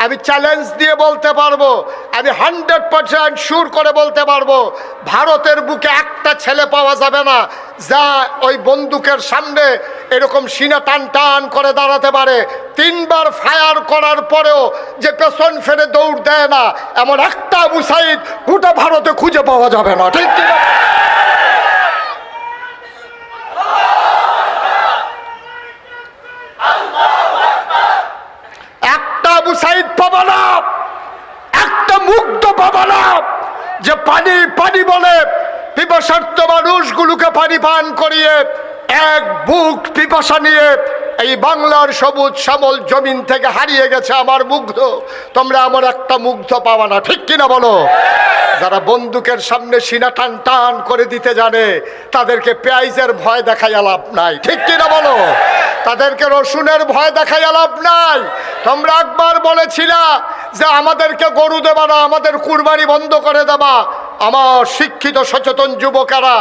আমি চ্যালেঞ্জ দিয়ে বলতে পারবো, আমি 100% শিওর করে বলতে পারবো, ভারতের বুকে একটা ছেলে পাওয়া যাবে না যা ওই বন্দুকের সামনে এরকম সিনা টান টান করে দাঁড়াতে পারে। 3বার ফায়ার করার পরেও যে পেছন ফেরে দৌড় দেয় না, এমন একটা আবু সাইদ গোটা ভারতে খুঁজে পাওয়া যাবে না, ঠিক কি না? একটা আবু সাইদ পাবা না, একটা মুগ্ধ পাবা না যে পানি পানি বলে পিপাসার্থ মানুষগুলোকে পানি পান করিয়ে এক বুক পিপাসা নিয়ে এই বাংলার সবুজ শ্যামল জমিন থেকে হারিয়ে গেছে আমার মুগ্ধ। তোমরা আমার একটা মুগ্ধ পাওয়া না, ঠিক কিনা বলো? যারা বন্দুকের সামনে সিনা টান টান করে দিতে জানে তাদেরকে পেঁয়াজের ভয় দেখাই লাভ নাই, ঠিক কিনা বলো? তাদেরকে রসুনের ভয় দেখাই লাভ নাই। তোমরা একবার বলেছিলা যে আমাদেরকে গরু দেবা না, আমাদের কুরবানি বন্ধ করে দেবা। আমার শিক্ষিত সচেতন যুবকেরা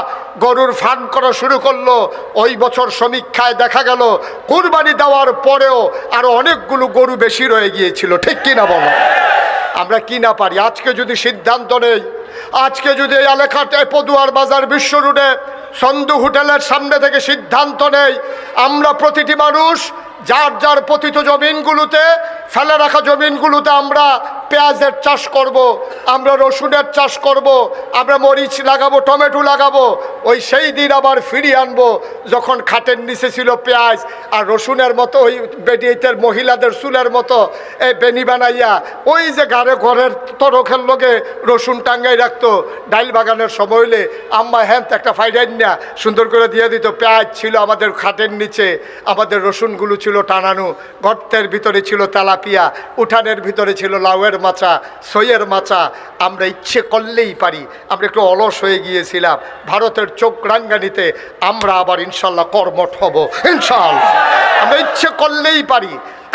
গরুর ফার্ম করা শুরু করলো। ওই বছর সমীক্ষায় দেখা গেল কুরবানি দেওয়ার পরেও আরো অনেকগুলো গরু বেশি রয়ে গিয়েছিল, ঠিক কিনা বলো? আমরা কি না পারি? আজকে যদি সিদ্ধান্ত নেই, আজকে যদি এই এলাকাতে পদুয়ার বাজার বিশ্ব রোডে সন্ধু হোটেলের সামনে থেকে সিদ্ধান্ত নেই, আমরা প্রতিটি মানুষ যার যার পতিত জমিনগুলোতে, ফেলে রাখা জমিনগুলোতে আমরা পেঁয়াজের চাষ করব, আমরা রসুনের চাষ করব, আমরা মরিচ লাগাবো, টমেটো লাগাবো। ওই সেই দিন আবার ফিরিয়ে আনবো যখন খাটের নিচে ছিল পেঁয়াজ আর রসুনের মতো ওই বেডিয়েতের মহিলাদের চুলের মতো এই বেনি বানাইয়া ওই যে ঘরের তরখের লোকে রসুন টাঙ্গাই রাখতো। ডাইল বাগানের সময় হলে আম্মা হ্যাঁ একটা ফাইডাইন না সুন্দর করে দিয়ে দিত। পেঁয়াজ ছিল আমাদের খাটের নিচে, আমাদের রসুনগুলো ছিল টানানো, গর্তের ভিতরে ছিল তেলাপিয়া, উঠানের ভিতরে ছিল লাউয়ের মাচা, সইয়ের মাচা। আমরা ইচ্ছে করলেই পারি। আমরা একটু অলস হয়ে গিয়েছিলাম। ভারতের চোখ রাঙ্গানিতে আমরা আবার ইনশাল্লাহ কর্মঠ হব, ইনশাল্লাহ। আমরা ইচ্ছে করলেই পারি।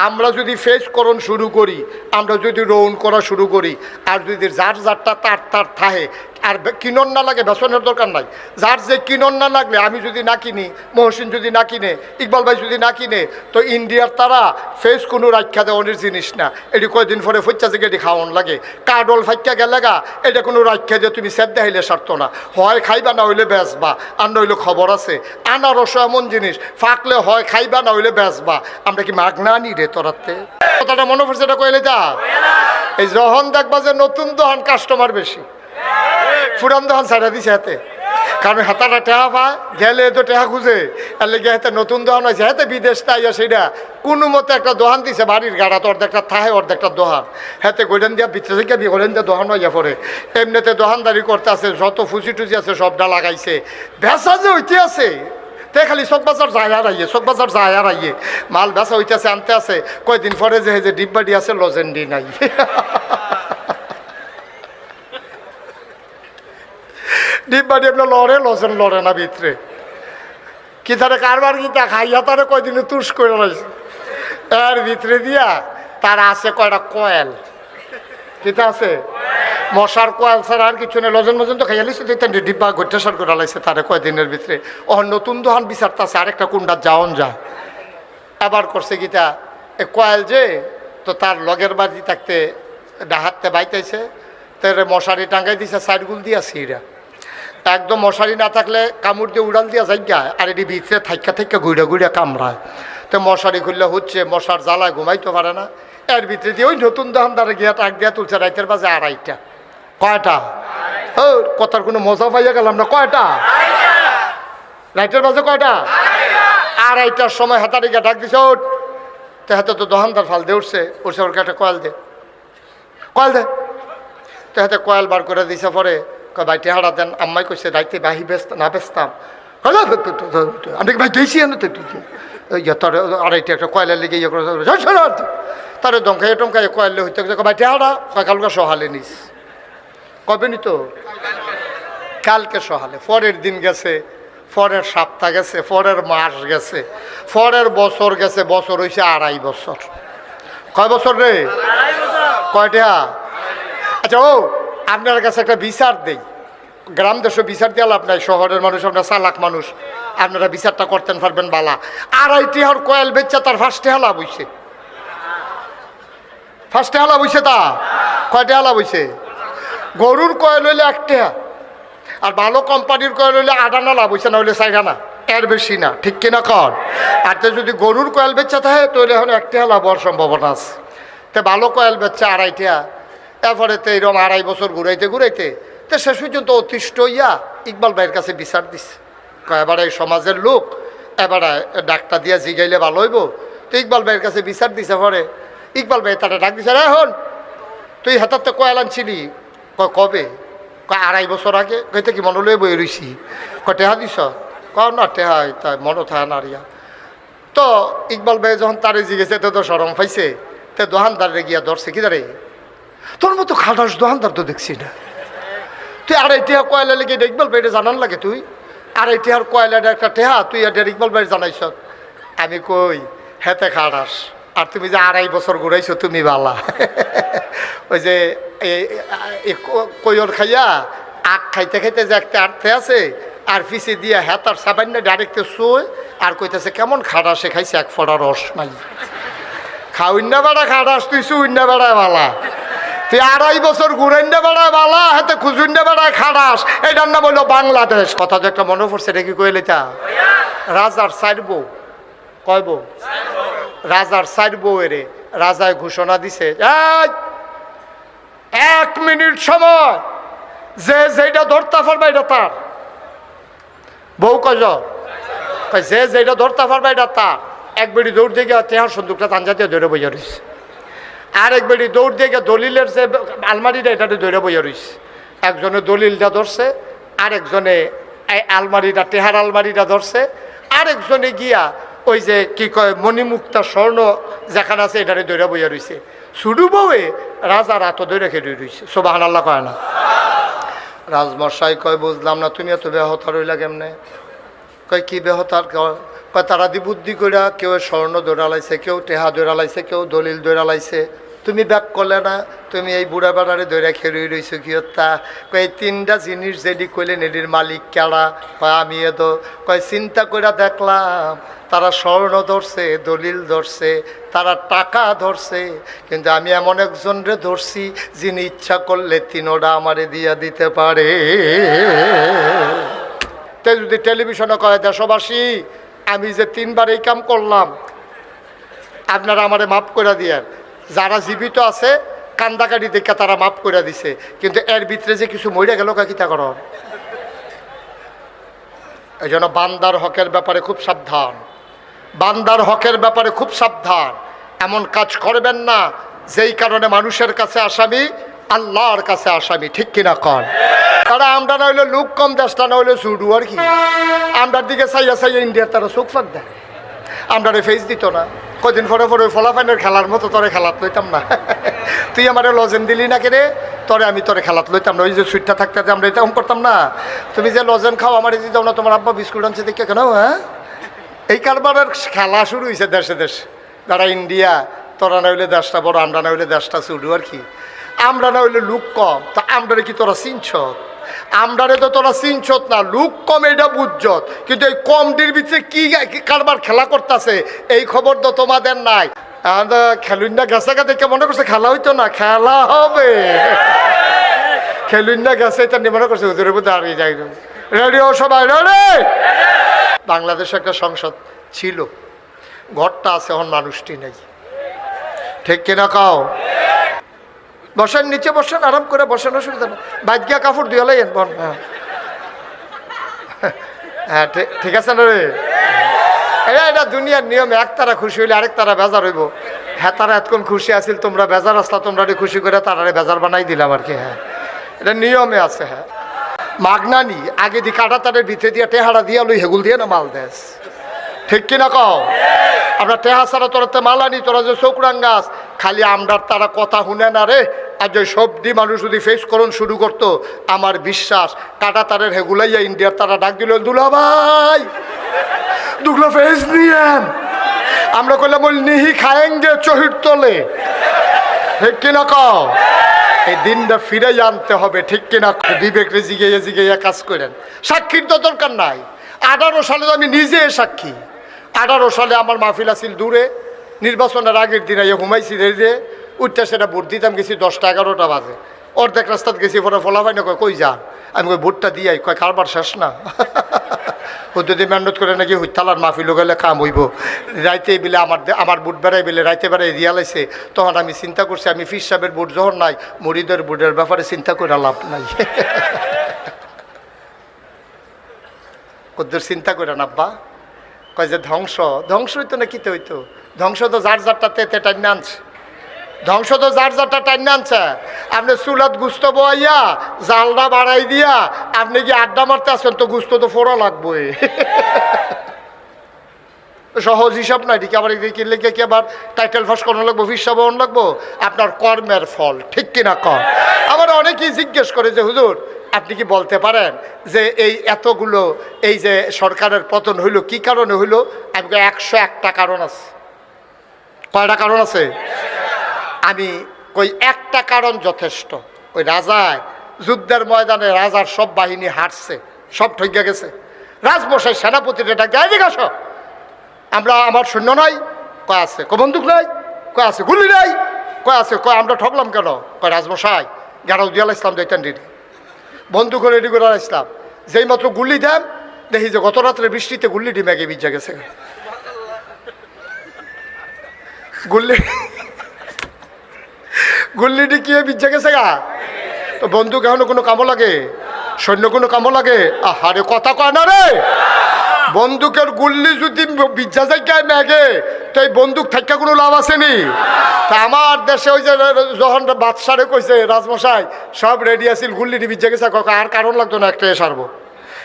আমরা যদি ফেস করণ শুরু করি, আমরা যদি রৌন করা শুরু করি, আর যদি যার যারটা তার তার থাহে, আর কিনন না লাগে বেসনের দরকার নাই। যার যে কিনন না লাগলে, আমি যদি না কিনি, মহসিন যদি না কিনে, ইকবাল ভাই যদি না কিনে, তো ইন্ডিয়ার তারা ফেস কোনো রাখা দেওয়ানোর জিনিস না। এটি কয়েকদিন পরে ফচ্চা থেকে এটি খাওয়ান লাগে। কাডল ফাইকা গেলে গা এটা কোনো রাখা দিয়ে তুমি সেদ্ধা হইলে সারত না। হয় খাইবা না হইলে বেচবা, আর নইলে খবর আছে। আনারস এমন জিনিস ফাঁকলে হয় খাইবা না হইলে বেচবা। আমরা কি মাগনা আনি রে তোরাতে? কথাটা মনে পড়ছে, এটা কইলে যা। এই যখন দেখবা যে নতুন দোকান কাস্টমার বেশি, পুরান দোকান ছাড়া দিছে হাতে। কারণ হাতাটা টেহা পায় গেলে তো টেহা খুঁজে, আর লেগে হাতে নতুন দোকান হয়েছে, হাতে বিদেশ তাইয়া সেটা কোনো মতো একটা দোকান দিছে বাড়ির গাড়া, তো অর্ধেকটা থাহে অর্ধেকটা দোকান, হাতে গোলেন দিয়া ভিতরে থেকে গোলেন দিয়া দোকান হইয়া পড়ে। এমনিতে দোকানদারি করতে আছে, যত ফুচি টুচি আছে সবটা লাগাইছে। ভেসা যে হইতে আছে তে খালি চকবাজার যায় আর আইয়ে, চকবাজার যায় আর আইয়ে, মাল ভেসা হইতে আছে, আনতে আছে। কয়দিন পরে যে ডিব্বাডি আছে লজেন্ডি নাই। ডিব্বাডি আপনার লড়ে, লজেন লড়ে না ভিতরে। কি তারে কারবার গীতা খাইয়া তারে কয়দিনে তুষ করে রয়েছে। এর ভিতরে দিয়া তার আছে কয়টা কয়েল, কিতা আছে মশার কয়েল ছাড়া আর কিছু নেই। লজন মজন তো খাইয়া লিখছে, ডিব্বা গঠেসার করে লাইছে তারে কয়দিনের ভিতরে। ও নতুন দোকান বিচারতে আছে, আরেকটা কুন্ডার যাওন যায়। এবার করছে গীতা এ কয়েল যে, তো তার লগের বাড়ি থাকতে ডাহাতে বাইতেছে, তার মশারি টাঙ্গাই দিছে সাইডগুল দিয়া সিরা। একদম মশারি না থাকলে কামড় দিয়ে উড়াল দিয়া যাইগা, আর এটি ভিতরে থাইকা থাইকা ঘুরে ঘুরে কামড়ায়। তো মশারি খুললে হচ্ছে, মশার জ্বালায় ঘুমাইতে পারে না। এর ভিতরে দিয়ে ওই নতুন দোকানদারে গিয়া টাক দিয়া তুলছে রাইতের বাজে 2:30। কয়টা? ও কথার কোনো মজা পাইয়া গেলাম না। কয়টা? রাইতের বাজে কয়টা? 2:30টার সময় হাতারি গিয়া ডাক দিছে, ওট। তো হাতে তো দোকানদার ফাল দিয়ে উঠছে, উঠছে ওর একটা কয়েল দে, কয়েল দে। তো হাতে কয়েল বার করে দিছে। পরে ভাই টেহারা দেন। আম্মাই কইছে রাইতে বাহি না বেচতাম। আমি ভাই গেছি আনো তো তুই তোর 2:30 একটা কয়েলের লেগে ইয়ে করে তারে দমকাইয়ে টমকাইয়ে কয়েল হইতে ভাই টেহারা কালকে সহালে নিস। কবে নিত? কালকে সহালে। পরের দিন গেছে, পরের সপ্তাহ গেছে, পরের মাস গেছে, পরের বছর গেছে। বছর হয়েছে 2.5 বছর। কয় বছর রে? কয়টা? আচ্ছা ও আপনার কাছে একটা বিচার দেই। গ্রাম দেশে বিচার দিয়ে লাভ নাই, শহরের মানুষ আপনার চালাক মানুষ, আপনারা বিচারটা করতেন পারবেন বালা। 2.5 টাকার কয়েল বেচা তার 1 টাকা লাভ হইছে। ফার্স্টে হালা বইছে তা কয়টা হালা বইছে গরুর কয়েল হইলে একটা আর ভালো কোম্পানির কয়েল হইলে 8 আনা লাভ হইছে না হইলে 4 আনা এর বেশি না ঠিক কিনা কর আর তো যদি গরুর কয়েল বেচা থাকে তাহলে এখন একটা লাভ হওয়ার সম্ভাবনা আছে তো ভালো কয়েল বেচা 2.5 এরপরে তো এরকম 2.5 বছর ঘুরাইতে ঘুরাইতে তো শেষ পর্যন্ত অতিষ্ঠ হইয়া ইকবাল ভাইয়ের কাছে বিচার দিছে এবারে এই সমাজের লোক এবারে ডাক্তার দিয়া জিগাইলে ভালো হইব তো ইকবাল ভাইয়ের কাছে বিচার দিছে পরে ইকবাল ভাই তারা ডাক দিছে এখন তুই হাতাতে কয়েল আনছিলি কবে 2.5 বছর আগে কইতে কি মনে লই বই রইছি টেহা দিছ না টেহা তাই মনে থাকে না রিয়া তো ইকবাল ভাই যখন তারে জিগেছে তো সরম পাইছে তো দোকানদারে গিয়া ধরছে কি দাঁড়ে তোর মতো খাটাস দোকানদার তো দেখছি না তুই 2.5 টাকা কয়লা লেগে ইকবাল ভাইটা জানান লাগে তুই 2.5 টাকার কয়লাটা একটা টেহা তুই এটা ইকবাল ভাই জানাইছ আমি কই হেতে খাটাস আর তুমি যে 2.5 বছর ঘুরাইছো তুমি বালা ওই যে কইর খাইয়া আখ খাইতে খাইতে যে একটা আর্থে আছে আর পিছিয়ে দিয়া হেতার সাবান্য ডাইরেক্ট শোয় আর কইতেছে কেমন খাটাসে খাইছে 1 ফোঁটা রস নাই খাউন্না বেড়া খাটাস তুই শুইন্না বেড়ায় বালা তুই 2.5 বছর ঘুরাইন্না বেড়ায় বালা হাতে খুঁজুন্না বেড়ায় খাটাস এটার নাম বললো বাংলাদেশ কথা তো একটা মনে পড়ছে রেখে কইলে তা রাজার 4 বউ কয় বউ রাজার 4 বউয়েরে রাজায় ঘোষণা দিছে 1 মিনিট সময় যে যেটা ধরতে পারবে এটা তার বউ কয় যে যেটা ধরতে পারবে এটা তার এক বেড়ি দৌড় দিয়ে তেহার সন্দুকটা তানজাতীয় ধরে বইয়া রয়েছে আর এক বেড়ি দৌড় দিয়ে দলিলের যে আলমারিটা এটাতে ধরে বইয়া রয়েছে একজনে দলিলটা ধরছে আরেকজনে আলমারিটা টেহার আলমারিটা ধরছে আরেকজনে গিয়া ওই যে কি কয় মণিমুক্তা স্বর্ণ যেখানে আছে এটারে দৌড়া বইয়া রয়েছে শুরু বউয়ে রাজা রাত ধরে খেয়ে রয়েছে সুবহানাল্লাহ কয় না রাজমশাই কয় বুঝলাম না তুমি এত ব্যাহত রইলা কেমনে কয় কি ব্যাহতার কয় তারা দি বুদ্ধি করে কেউ স্বর্ণ দৌড়া লাইছে কেউ টেহা দৌড়া লাইছে কেউ দলিল দৌড়া লাইছে তুমি ব্যাক করলে না তুমি এই বুড়া বেড়ারে দৌড়া খেয়ে রয়েছো কি তা কয় 3টা জিনিস যেটি কইলেন এটির মালিক কেড়া কয় আমি এতো কয় চিন্তা করে দেখলাম তারা স্বর্ণ ধরছে দলিল ধরছে তারা টাকা ধরছে কিন্তু আমি এমন একজনরে ধরছি যিনি ইচ্ছা করলে 3টা আমারে দিয়া দিতে পারে তাই যদি টেলিভিশনে কয় দেশবাসী আমি যে 3বার এই কাম করলাম আপনারা আমারে মাফ করে দিয়েন যারা জীবিত আছে কান্দাকাটি দেখে তারা মাফ করে দিছে কিন্তু এর ভিতরে যে কিছু মরে গেল কাকিতা কর এই জন্য বান্দার হকের ব্যাপারে খুব সাবধান বান্দার হকের ব্যাপারে খুব সাবধান এমন কাজ করবেন না যেই কারণে মানুষের কাছে আসামি আল্লাহর কাছে আসামি ঠিক কিনা কন তারা আমরা না হইলে লোক কম দেশটা না হইলে ছুডু আর কি আমরার দিকে চাইয়া চাইয়া ইন্ডিয়ার তারা চোখ ফাঁক দেয় আমরা ফেস দিত না কদিন পরে পরে ফলাফাইনের খেলার মতো তোরে খেলাত লইতাম না তুই আমার লজেন দিলি না কেনে তোরে আমি তোরে খেলাত লইতাম না ওই যে সুইটটা থাকতে আমরা এটা করতাম না তুমি যে লজেন খাও আমার দিতাম না তোমার আব্বা বিস্কুট আনছে দেখে কেন হ্যাঁ এই কারবারের খেলা শুরু হয়েছে দেশে দেশে যারা ইন্ডিয়া তোরা না হইলে দেশটা বড় আমরা না হইলে দেশটা ছুডু আর কি আমরা না হইলে লুক কম তা আমরা কি তোরা চিনছত আমরারে তো তোরা চিনছত না লুক কম এটা বুঝছত কিন্তু এই কমটির ভিতরে কি কারবার খেলা করতেছে এই খবর তো তোমাদের নাই খেলুন না গেছে দেখে মনে করছে খেলা হইতো না খেলা হবে খেলুন না গেছে এটা মনে করছে হুজুরের মধ্যে দাঁড়িয়ে যাই রেডিও সবাই রে বাংলাদেশে একটা সংসদ ছিল ঘরটা আছে এখন মানুষটি নেই ঠিক কিনা কাও বসেন নিচে বসেন আরাম করে বসেন অসুবিধা না বাজ্ঞা কাপড় দিয়ে লাইন বন হ্যাঁ ঠিক আছে না রে এটা দুনিয়ার নিয়মে এক তারা খুশি হইলে আরেক তারা বেজার হইব হ্যাঁ তারা এতক্ষণ খুশি আছিল তোমরা বেজার আসলা তোমরা খুশি করে তারারে বেজার বানাই দিলাম আর কি হ্যাঁ এটা নিয়মে আছে হ্যাঁ মাগনানি আগে দি কাটা তারের ভিতরে দিয়ে টেহারা দিয়া লই হেগুল দিয়ে না মাল দেশ ঠিক কিনা কও আমরা টেহা ছাড়া তোরাতে মাল আনি তোরা যে চৌকরাং গাছ খালি আমরার তারা কথা শুনে না রে আর যে সবদি মানুষ যদি ফেস করুন শুরু করতো আমার বিশ্বাস কাটা তারের হেগুলাইয়া ইন্ডিয়ার তারা ডাক দিল দুলা ভাই দুগলা ফেস নিয়েন আমরা কইলাম বল নিহি খায়েঙ্গে চহির তোলে ঠিক কিনা কও এই দিনটা ফিরে আনতে হবে ঠিক কিনা বিবেক রে জিগাইয়া জিগাইয়া কাজ করেন সাক্ষীর তো দরকার নাই 18 সালে তো আমি নিজে সাক্ষী 18 সালে আমার মাহফিল আছিল দূরে নির্বাচনের আগের দিন ঘুমাইছি রে উঠতে সেটা ভোট দিতাম গেছি 10টা 11টা বাজে, অর্ধেক রাস্তাত গেছি, পরে ফলাফাই না কয় কই যা, আমি কই ভোটটা দিয়াই, কয় কারবার শেষ না। ও যদি মেহনত করে নাকি হুইতালার মাহফিল গেলে কাম হইব, রাইতে বিলে আমার বুট বেড়াই বিলে রাইতে বেড়াই দিয়া লাইছে, তখন আমি চিন্তা করছি আমি ফির সাহেবের বুট যখন নাই, মুরিদের বুটের ব্যাপারে চিন্তা করে লাভ নাই। কদ্দুর চিন্তা করে না আব্বা, কয় যে ধ্বংস হইতো না কিতে হইতো, ধ্বংস তো যার যারটা তেতে টাইনে আনছে, ধ্বংস তো যার যারটা টাইনে আনছে। আপনি চুলাত গুস্ত বইয়া জালটা বাড়াই দিয়া আপনি কি আড্ডা মারতে আসেন, তো গুস্ত তো ফোড়া লাগবে। সহজ হিসাব নাই, ঠিক আবার কিনলে কি আবার টাইটেল ফাঁস করানো লাগবো, ফিসা বহন লাগবো, আপনার কর্মের ফল, ঠিক কিনা কর। আমার অনেকেই জিজ্ঞেস করে যে হুজুর আপনি কি বলতে পারেন যে এই এতগুলো এই যে সরকারের পতন হইল কি কারণে হইল? আমি 101টা কারণ আছে। কয়টা কারণ আছে? আমি কই একটা কারণ যথেষ্ট। ওই রাজায় যুদ্ধের ময়দানে রাজার সব বাহিনী হারছে, সব ঠইকা গেছে। রাজমশাই সেনাপতিটা ডাক দেয়, এদিকে আসো, আমার সৈন্য নাই, কয় আছে, কয় বন্দুক নাই, কয় আছে, গুলি নাই, কয় আছে, কয় আমরা ঠকলাম কেন, কয় রাজমশাই গেরাও দিয়া ইসলাম দিতেন রেডি, বন্দুক রেডি করে ইসলাম, যেই মাত্র গুলি দেন দেখি যে গত রাত্রে বৃষ্টিতে গুল্লিটি ম্যাগে ভিজা গেছে। গুল্লিটি কি ভিজা গেছে গা, তো বন্দুক এখন কোনো কামো লাগে, সৈন্য কোনো কামো লাগে? আহারে কথা কয় না রে, বন্দুকের গুল্লি যদি ভিজা যায় ম্যাগে, তো এই বন্দুক থাকা কোনো লাভ আসেনি। তা আমার দেশে ওই যে যখন বাদশারে কইছে রাজমশাই সব রেডি আছিল, গুল্লিটি ভিজা গেছে, আর কারণ লাগতো না, একটা সারবো।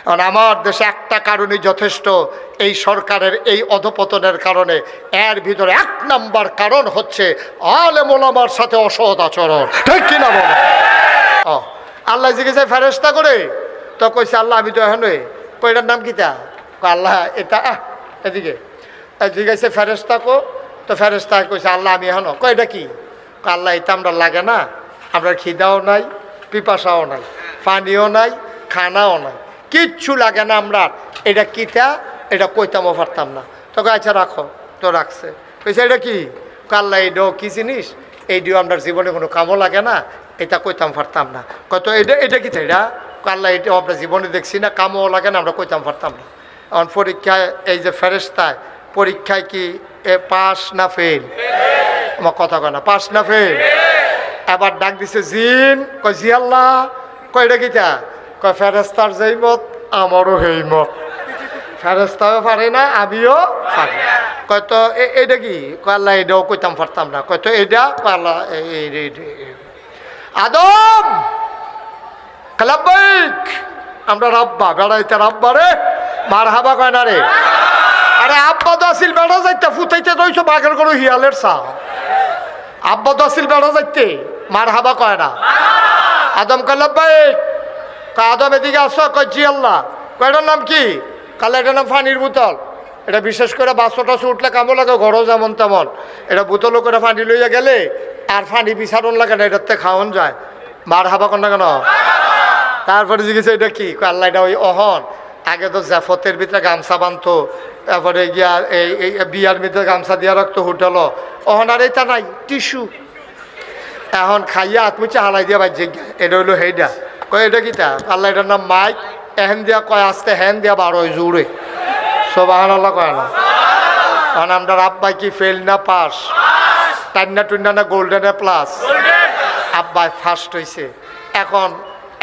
কারণ আমার দেশে একটা কারণই যথেষ্ট, এই সরকারের এই অধপতনের কারণে। এর ভিতরে 1 নাম্বার কারণ হচ্ছে আলেম ওলামার সাথে অসৎ আচরণ, ঠিক কিনা বল? আল্লাহ জিজ্ঞেস ফেরেশতা করে, তো কইছে আল্লাহ আমি তো এখন কইটার নাম কিতা, আল্লাহ এটা এদিকে জিজ্ঞাসা ফেরেশতা কো, তো ফেরেশতা কইছে আল্লাহ আমি এখন, কয়টা কি, আল্লাহ এটা আমরা লাগে না, আমরা খিদাও নাই, পিপাসাও নাই, পানিও নাই, খানাও নাই, কিচ্ছু লাগে না আমরা, এটা কিতা, এটা কইতামও পারতাম না। তোকে আচ্ছা রাখো, তো রাখছে, কইছে এটা কি, আল্লাহ এটাও কি জিনিস, এইটিও আমরা জীবনে কোনো কামও লাগে না, এটা কইতাম পারতাম না। কত এটা কি এটা, আল্লাহ এটাও আমরা জীবনে দেখছি না, কামও লাগে না, আমরা কইতাম পারতাম না। এখন পরীক্ষায় এই যে ফেরেশতায় পরীক্ষায় কি পাস না ফেল? আমার কথা কয় না, পাস না ফেল? এবার ডাক দিছে জিন, কয় জি আল্লাহ, কয় এটা কিতা, কয় ফেরেশতার যেই মত আমারও সেই মত, ফেরেশতাও পারে না আমিও পারি। কয় তো এইটা কি, কয় আল্লাহ এটাও কইতাম পারতাম না। কয় তো এইটা, কয় আল্লাহ আদম লাব্বাইক, আমরা রাব্বা বেড়াইতে রাব্বা রে, মার হাবা কয় না রে, আরে আব্বা তো আসিল বেড়া যাইতে ফুটাইতে রইছো বাঘের গরু হিয়ালের চা, আব্বা তো আসিল বেড়া যাইতে, মার হাবা কয় না। আদম কয় লাব্বাইক, কয় আদম এদিকে আসো, কয় জি আল্লাহ, কয়টার নাম কি, কালে এটার নাম পানির বোতল, এটা বিশেষ করে বাচ্চাটা উঠলে কামো লাগে, ঘরও যেমন তেমন, এটা বোতলও করে পানি লইয়া গেলে আর পানি বিচারণ লাগে না, এটাতে খাওয়ান যায়, মার হাবা কর না কেন। তারপরে জিজ্ঞেস এটা কি, আল্লাহ এটা ওই অহন, আগে তো জাফতের ভিতরে গামছা বাঁধতো, তারপরে গিয়া এই বিয়ার ভিতরে গামছা দিয়া রাখতো হোটেলও, অহন আর এটা নাই, টিস্যু, এখন খাইয়া আত্মুচা হালাই দিয়া বাজ্যে, এটা হইলো সেইটা। কয় এটা কিতা, আল্লাহ এটার নাম মাইক, এহেন দিয়া কয় আসতে হ্যান দিয়া 12 জুড়ে, সোবাহান আল্লাহ কয় না। এখন আমরা আব্বাই কি ফেল না পাস, টান্না টুন্না না গোল্ডেনে প্লাস, আব্বাই ফার্স্ট হয়েছে। এখন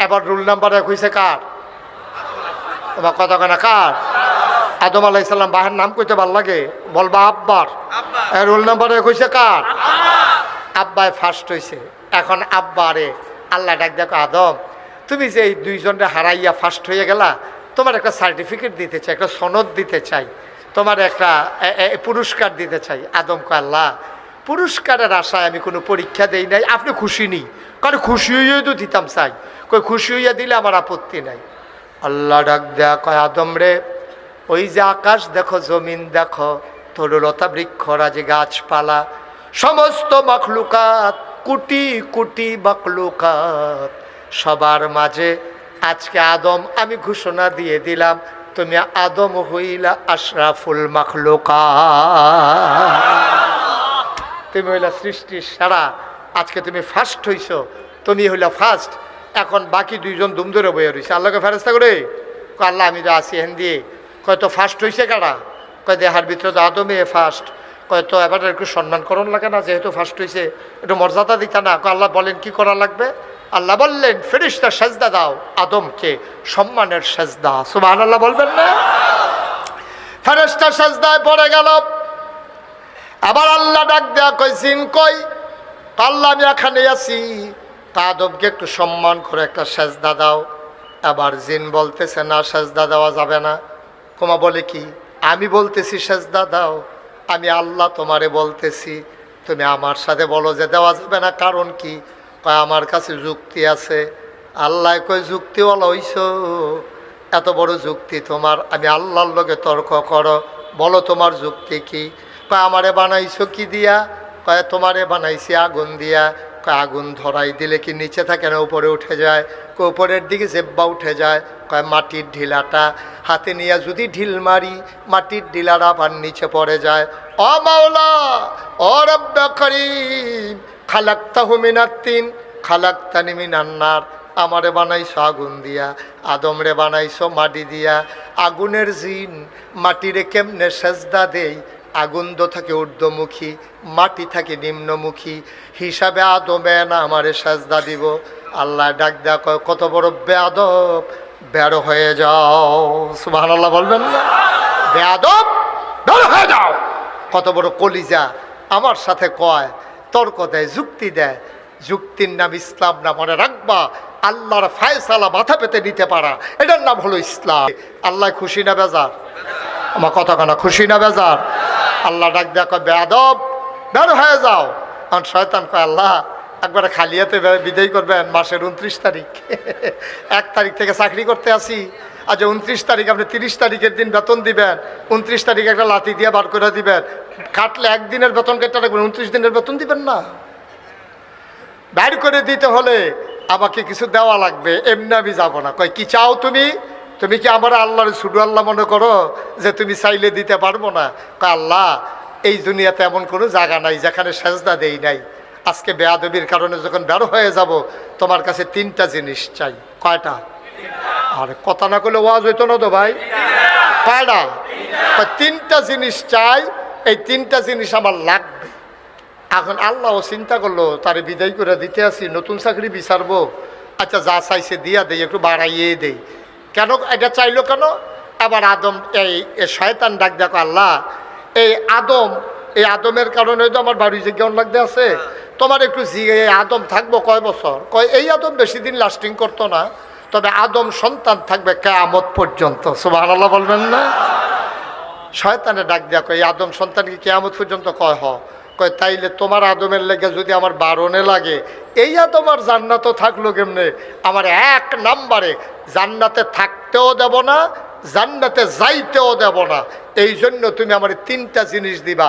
এবার রুল নাম্বার 1 হয়েছে কার, তোমার কথা কেনা কার, আদম আলাইহিস সালাম। বাহের নাম কইতে ভাল লাগে, বলবা আব্বার। রোল নাম্বার 1 হয়েছে কার, আব্বাই ফার্স্ট হয়েছে। এখন আব্বারে আল্লাহ ডাক দেখো, আদম তুমি যে এই 2 জনরে হারাইয়া ফার্স্ট হয়ে গেলা, তোমার একটা সার্টিফিকেট দিতে চাই, একটা সনদ দিতে চাই, তোমার একটা পুরস্কার দিতে চাই। আদম কয় আল্লাহ পুরস্কারের আশায় আমি কোনো পরীক্ষা দেই নাই, আপনি খুশি নি, কারণ খুশি হইয়া তো দিতাম চাই, কই খুশি হইয়া দিলে আমার আপত্তি নাই। আল্লাহ ডাক দেয়া কয় আদম রে, ওই যে আকাশ দেখো, জমিন দেখো, তরুলতা বৃক্ষরাজি গাছপালা, সমস্ত মখলুকাত, কোটি কোটি মখলুকাত, সবার মাঝে আজকে আদম আমি ঘোষণা দিয়ে দিলাম, তুমি আদম হইলা আশরাফুল মখলুকাত, তুমি হইলা সৃষ্টির সেরা আজকে তুমি ফার্স্ট হইছো, তুমি হইলা ফার্স্ট, এখন বাকি দুইজন দুম ধরে বইয়া রয়েছে। আল্লাহকে ফেরেস্তা করে কয় আল্লাহ আমি তো আসি হেন দিয়ে। কয় তো ফার্স্ট হয়েছে কারা? কয় দেহার ভিতরে তো আদমে ফার্স্ট। কয় তো এবার একটু সম্মান করণ লাগে না, যেহেতু ফার্স্ট হয়েছে একটু মর্যাদা দিতা না? কয় আল্লাহ বলেন কি করা লাগবে? আল্লাহ বললেন ফেরেশতা সেজদা দাও আদমকে, সম্মানের সেজদা। সুবহানাল্লাহ বলবেন না? ফেরেশতা সেজদায় পড়ে গেল। আবার আল্লাহ ডাক দেয়া কই জিন কই? আল্লাহ আমি এখানে আছি, তা আদমকে একটু সম্মান করে একটা সেজদা দাও। আবার জিন বলতেছে না সেজদা দেওয়া যাবে না। কোমা বলে কি? আমি বলতেছি সেজদা দাও, আমি আল্লাহ তোমারে বলতেছি, তুমি আমার সাথে বলো যে দেওয়া যাবে না, কারণ কি? কয় আমার কাছে যুক্তি আছে। আল্লাহ কয় যুক্তিওয়ালা হইছো, এত বড় যুক্তি তোমার, আমি আল্লাহর লগে তর্ক করো, বলো তোমার যুক্তি কি? কয় আমারে বানাইছো কি দিয়া? কয় তোমারে বানাইছি আগুন দিয়া। কয় আগুন ধরাই দিলে কি নিচে থাকে না উপরে উঠে যায়? কয় উপরের দিকে জেব্বা উঠে যায়। কয় মাটির ঢিলাটা হাতে নিয়ে যদি ঢিল মারি, মাটির ঢিলাটা আবার নিচে পড়ে যায়। ও মাওলা, ও রব্বে করিম, খালাকতাহু মিনাত তিন খালাকতানি মিনান নার। আমারে বানাইছো আগুন দিয়া, আদমরে বানাইছো মাটি দিয়া। আগুনের জিন মাটিরে কেমনে সেজদা দেই? আগুন তো থাকে ঊর্ধ্বমুখী, মাটি থাকে নিম্নমুখী, হিসাবে আদমে না আমারে সেজদা দিব। আল্লাহ ডাক দেয়া কয় কত বড় বেয়াদব, বের হয়ে যাও। সুবহানাল্লাহ বলবেন না? বেয়াদব, বের হয়ে যাও। কত বড় কলিজা, আমার সাথে কয়, তর্ক দেয়, যুক্তি দেয়। যুক্তির নাম ইসলাম না, মনে রাখবা। আল্লাহর ফায়সালা মাথা পেতে নিতে পারা, এটার নাম হলো ইসলাম। আল্লাহ খুশি না বেজার? আমার কথা কানা, খুশি না বেজার? আল্লাহ ডাক দেয়া কয় বেয়াদব, বের হয়ে যাও। কারণ শয়তান কয় আল্লাহ একবারে খালিয়াতে বিদায় করবেন মাসের 29 তারিখ, 1 তারিখ থেকে চাকরি করতে আসি, আজ 29 তারিখ আপনি 30 তারিখের দিন বেতন দিবেন, 29 তারিখে একটা লাথি দিয়ে বার করে দিবেন। কাটলে একদিনের বেতন কেটে রাখবেন, 29 দিনের বেতন দিবেন না। বের করে দিতে হলে আমাকে কিছু দেওয়া লাগবে, এমনি আমি যাবো না। কয় কি চাও তুমি? তুমি কি আমার আল্লাহর শুধু আল্লাহ মনে করো যে তুমি চাইলে দিতে পারবো না? কয় আল্লাহ এই দুনিয়াতে এমন কোনো জায়গা নাই যেখানে সেজদা দেই নাই। আজকে বেয়াদবির কারণে যখন বের হয়ে যাব, তোমার কাছে 3টা জিনিস চাই। কয়টা? আরে কথা না করলে ওয়াজ হইতো না তো ভাই। কয়টা? 3টা জিনিস চাই, এই 3টা জিনিস আমার লাগবে। এখন আল্লাহও চিন্তা করলো তারে বিদায় করে দিতে আসি, নতুন চাকরি বিচারবো, আচ্ছা যা চাইছে দিয়া দেই, একটু বাড়াইয়ে দেই। কেন এটা চাইলো কেন? আবার আদম এই শয়তান ডাক দেখো আল্লাহ এই আদমের কারণে তো আমার বাড়ি যে কেমন লাগতে আছে, তোমার একটু এই আদম থাকবো কয় বছর? কয় এই আদম বেশি দিন লাস্টিং করতো না, তবে আদম সন্তান থাকবে কিয়ামত পর্যন্ত। সুবহানাল্লাহ বলবেন না? শয়তানে ডাক দেখো এই আদম সন্তানকে কিয়ামত পর্যন্ত কয় কয় তাইলে তোমার আদমের লেগে যদি আমার বারণে লাগে, এই আদম আর জান্নাতও থাকলো কেমনে? আমার 1 নম্বরে জান্নাতে থাকতেও দেব না, জান্নাতে যাইতেও দেব না। এই জন্য তুমি আমার 3টা জিনিস দিবা।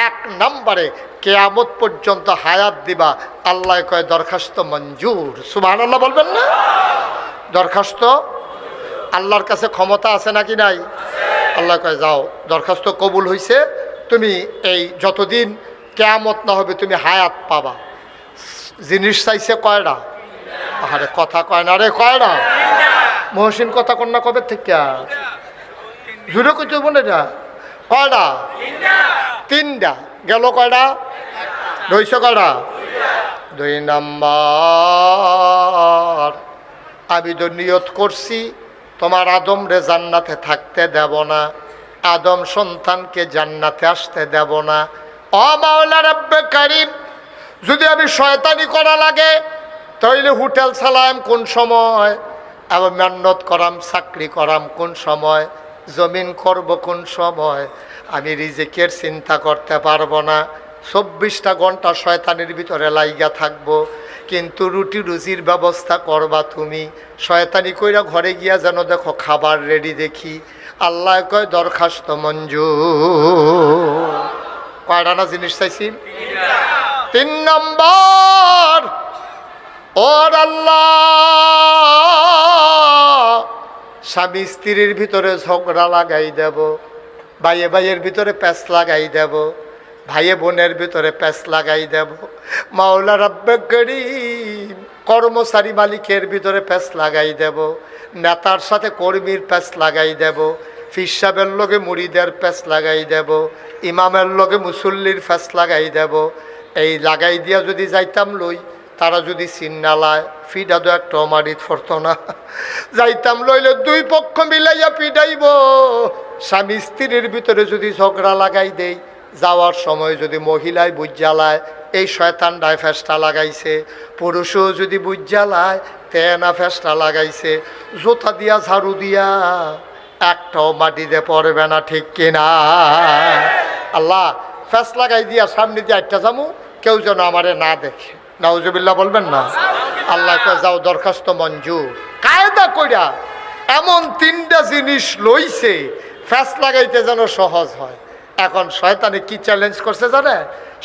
1 নম্বরে কিয়ামত পর্যন্ত হায়াত দিবা। আল্লাহ কয় দরখাস্ত মঞ্জুর। সুবহানাল্লাহ বলবেন না? দরখাস্ত আল্লাহর কাছে ক্ষমতা আছে নাকি নাই? আল্লাহ কয় যাও, দরখাস্ত কবুল হইছে, তুমি এই যতদিন কিয়ামত না হবে তুমি হায়াত পাবা। জিনিস চাইছে কয়টা? আরে কথা কয় না রে, কয়টা? মহসিন কথা কন্যা কবে থেকে জুড়ে কইতে হইব না? এটা কয়টা? 3টা গেল। কয়টা রইছে? কয়টা? 2 নাম্বার, আমি তো নিয়ত করছি তোমার আদম রে জান্নাতে থাকতে দেব না, আদম সন্তানকে জান্নাতে আসতে দেব না। ও মাওলা রব্বে কারীম, যদি আমি শয়তানি করা লাগে তাইলে হোটেল চালাম কোন সময়, আবার মেহনত করাম, চাকরি করাম কোন সময়, জমিন করব কোন সময়, আমি রিজিকের চিন্তা করতে পারবো না। 24টা ঘন্টা শয়তানের ভিতরে লাইগা থাকবো, কিন্তু রুটি রুজির ব্যবস্থা করবা তুমি। শয়তানি কইরা ঘরে গিয়া যেন দেখো খাবার রেডি দেখি। আল্লাহ কয় দরখাস্ত মঞ্জুর। কয়টা না জিনিস চাইছি? 3 নম্বর, ওর আল্লাহ স্বামী স্ত্রীর ভিতরে ঝগড়া লাগাই দেব, ভাইয়ে ভাইয়ের ভিতরে প্যাঁচ লাগাই দেব, ভাইয়ে বোনের ভিতরে প্যাঁচ লাগাই দেব। মাওলা রাব্বে করিম কর্মচারী মালিকের ভিতরে প্যাঁচ লাগাই দেব। নেতার সাথে কর্মীর প্যাঁচ লাগাই দেব। ফির সাহেবের লগে মুড়িদের প্যাঁচ লাগাই দেব। ইমামের লগে মুসল্লির প্যাঁচ লাগাই দেব। এই লাগাই দিয়া যদি যাইতাম লই, তারা যদি চিন্নালায় ফিডা দো একটা মারিত ফরত না। যাইতাম লইলে দুই পক্ষ মিলাইয়া পিডাইব। স্বামী স্ত্রীর ভিতরে যদি ঝগড়া লাগাই দেই, যাওয়ার সময় যদি মহিলায় বুঝ জ্বালায় এই শয়তানটায় ফেসটা লাগাইছে, পুরুষও যদি বুঝ জ্বালায় তেনা ফেসটা লাগাইছে, জোতা দিয়া ঝাড়ু দিয়া একটাও মাটিতে পড়বে না, ঠিক কিনা? আল্লাহ ফেস লাগাই দিয়া সামনে দিয়ে একটা যাবো, কেউ যেন আমারে না দেখে। নাউজুবিল্লাহ বলবেন না? আল্লাহ যাও দরখাস্ত মঞ্জুর। কায়দা কইরা এমন তিনটা জিনিস লইছে ফেস লাগাইতে যেন সহজ হয়। এখন শয়তানে কি চ্যালেঞ্জ করছে জানে?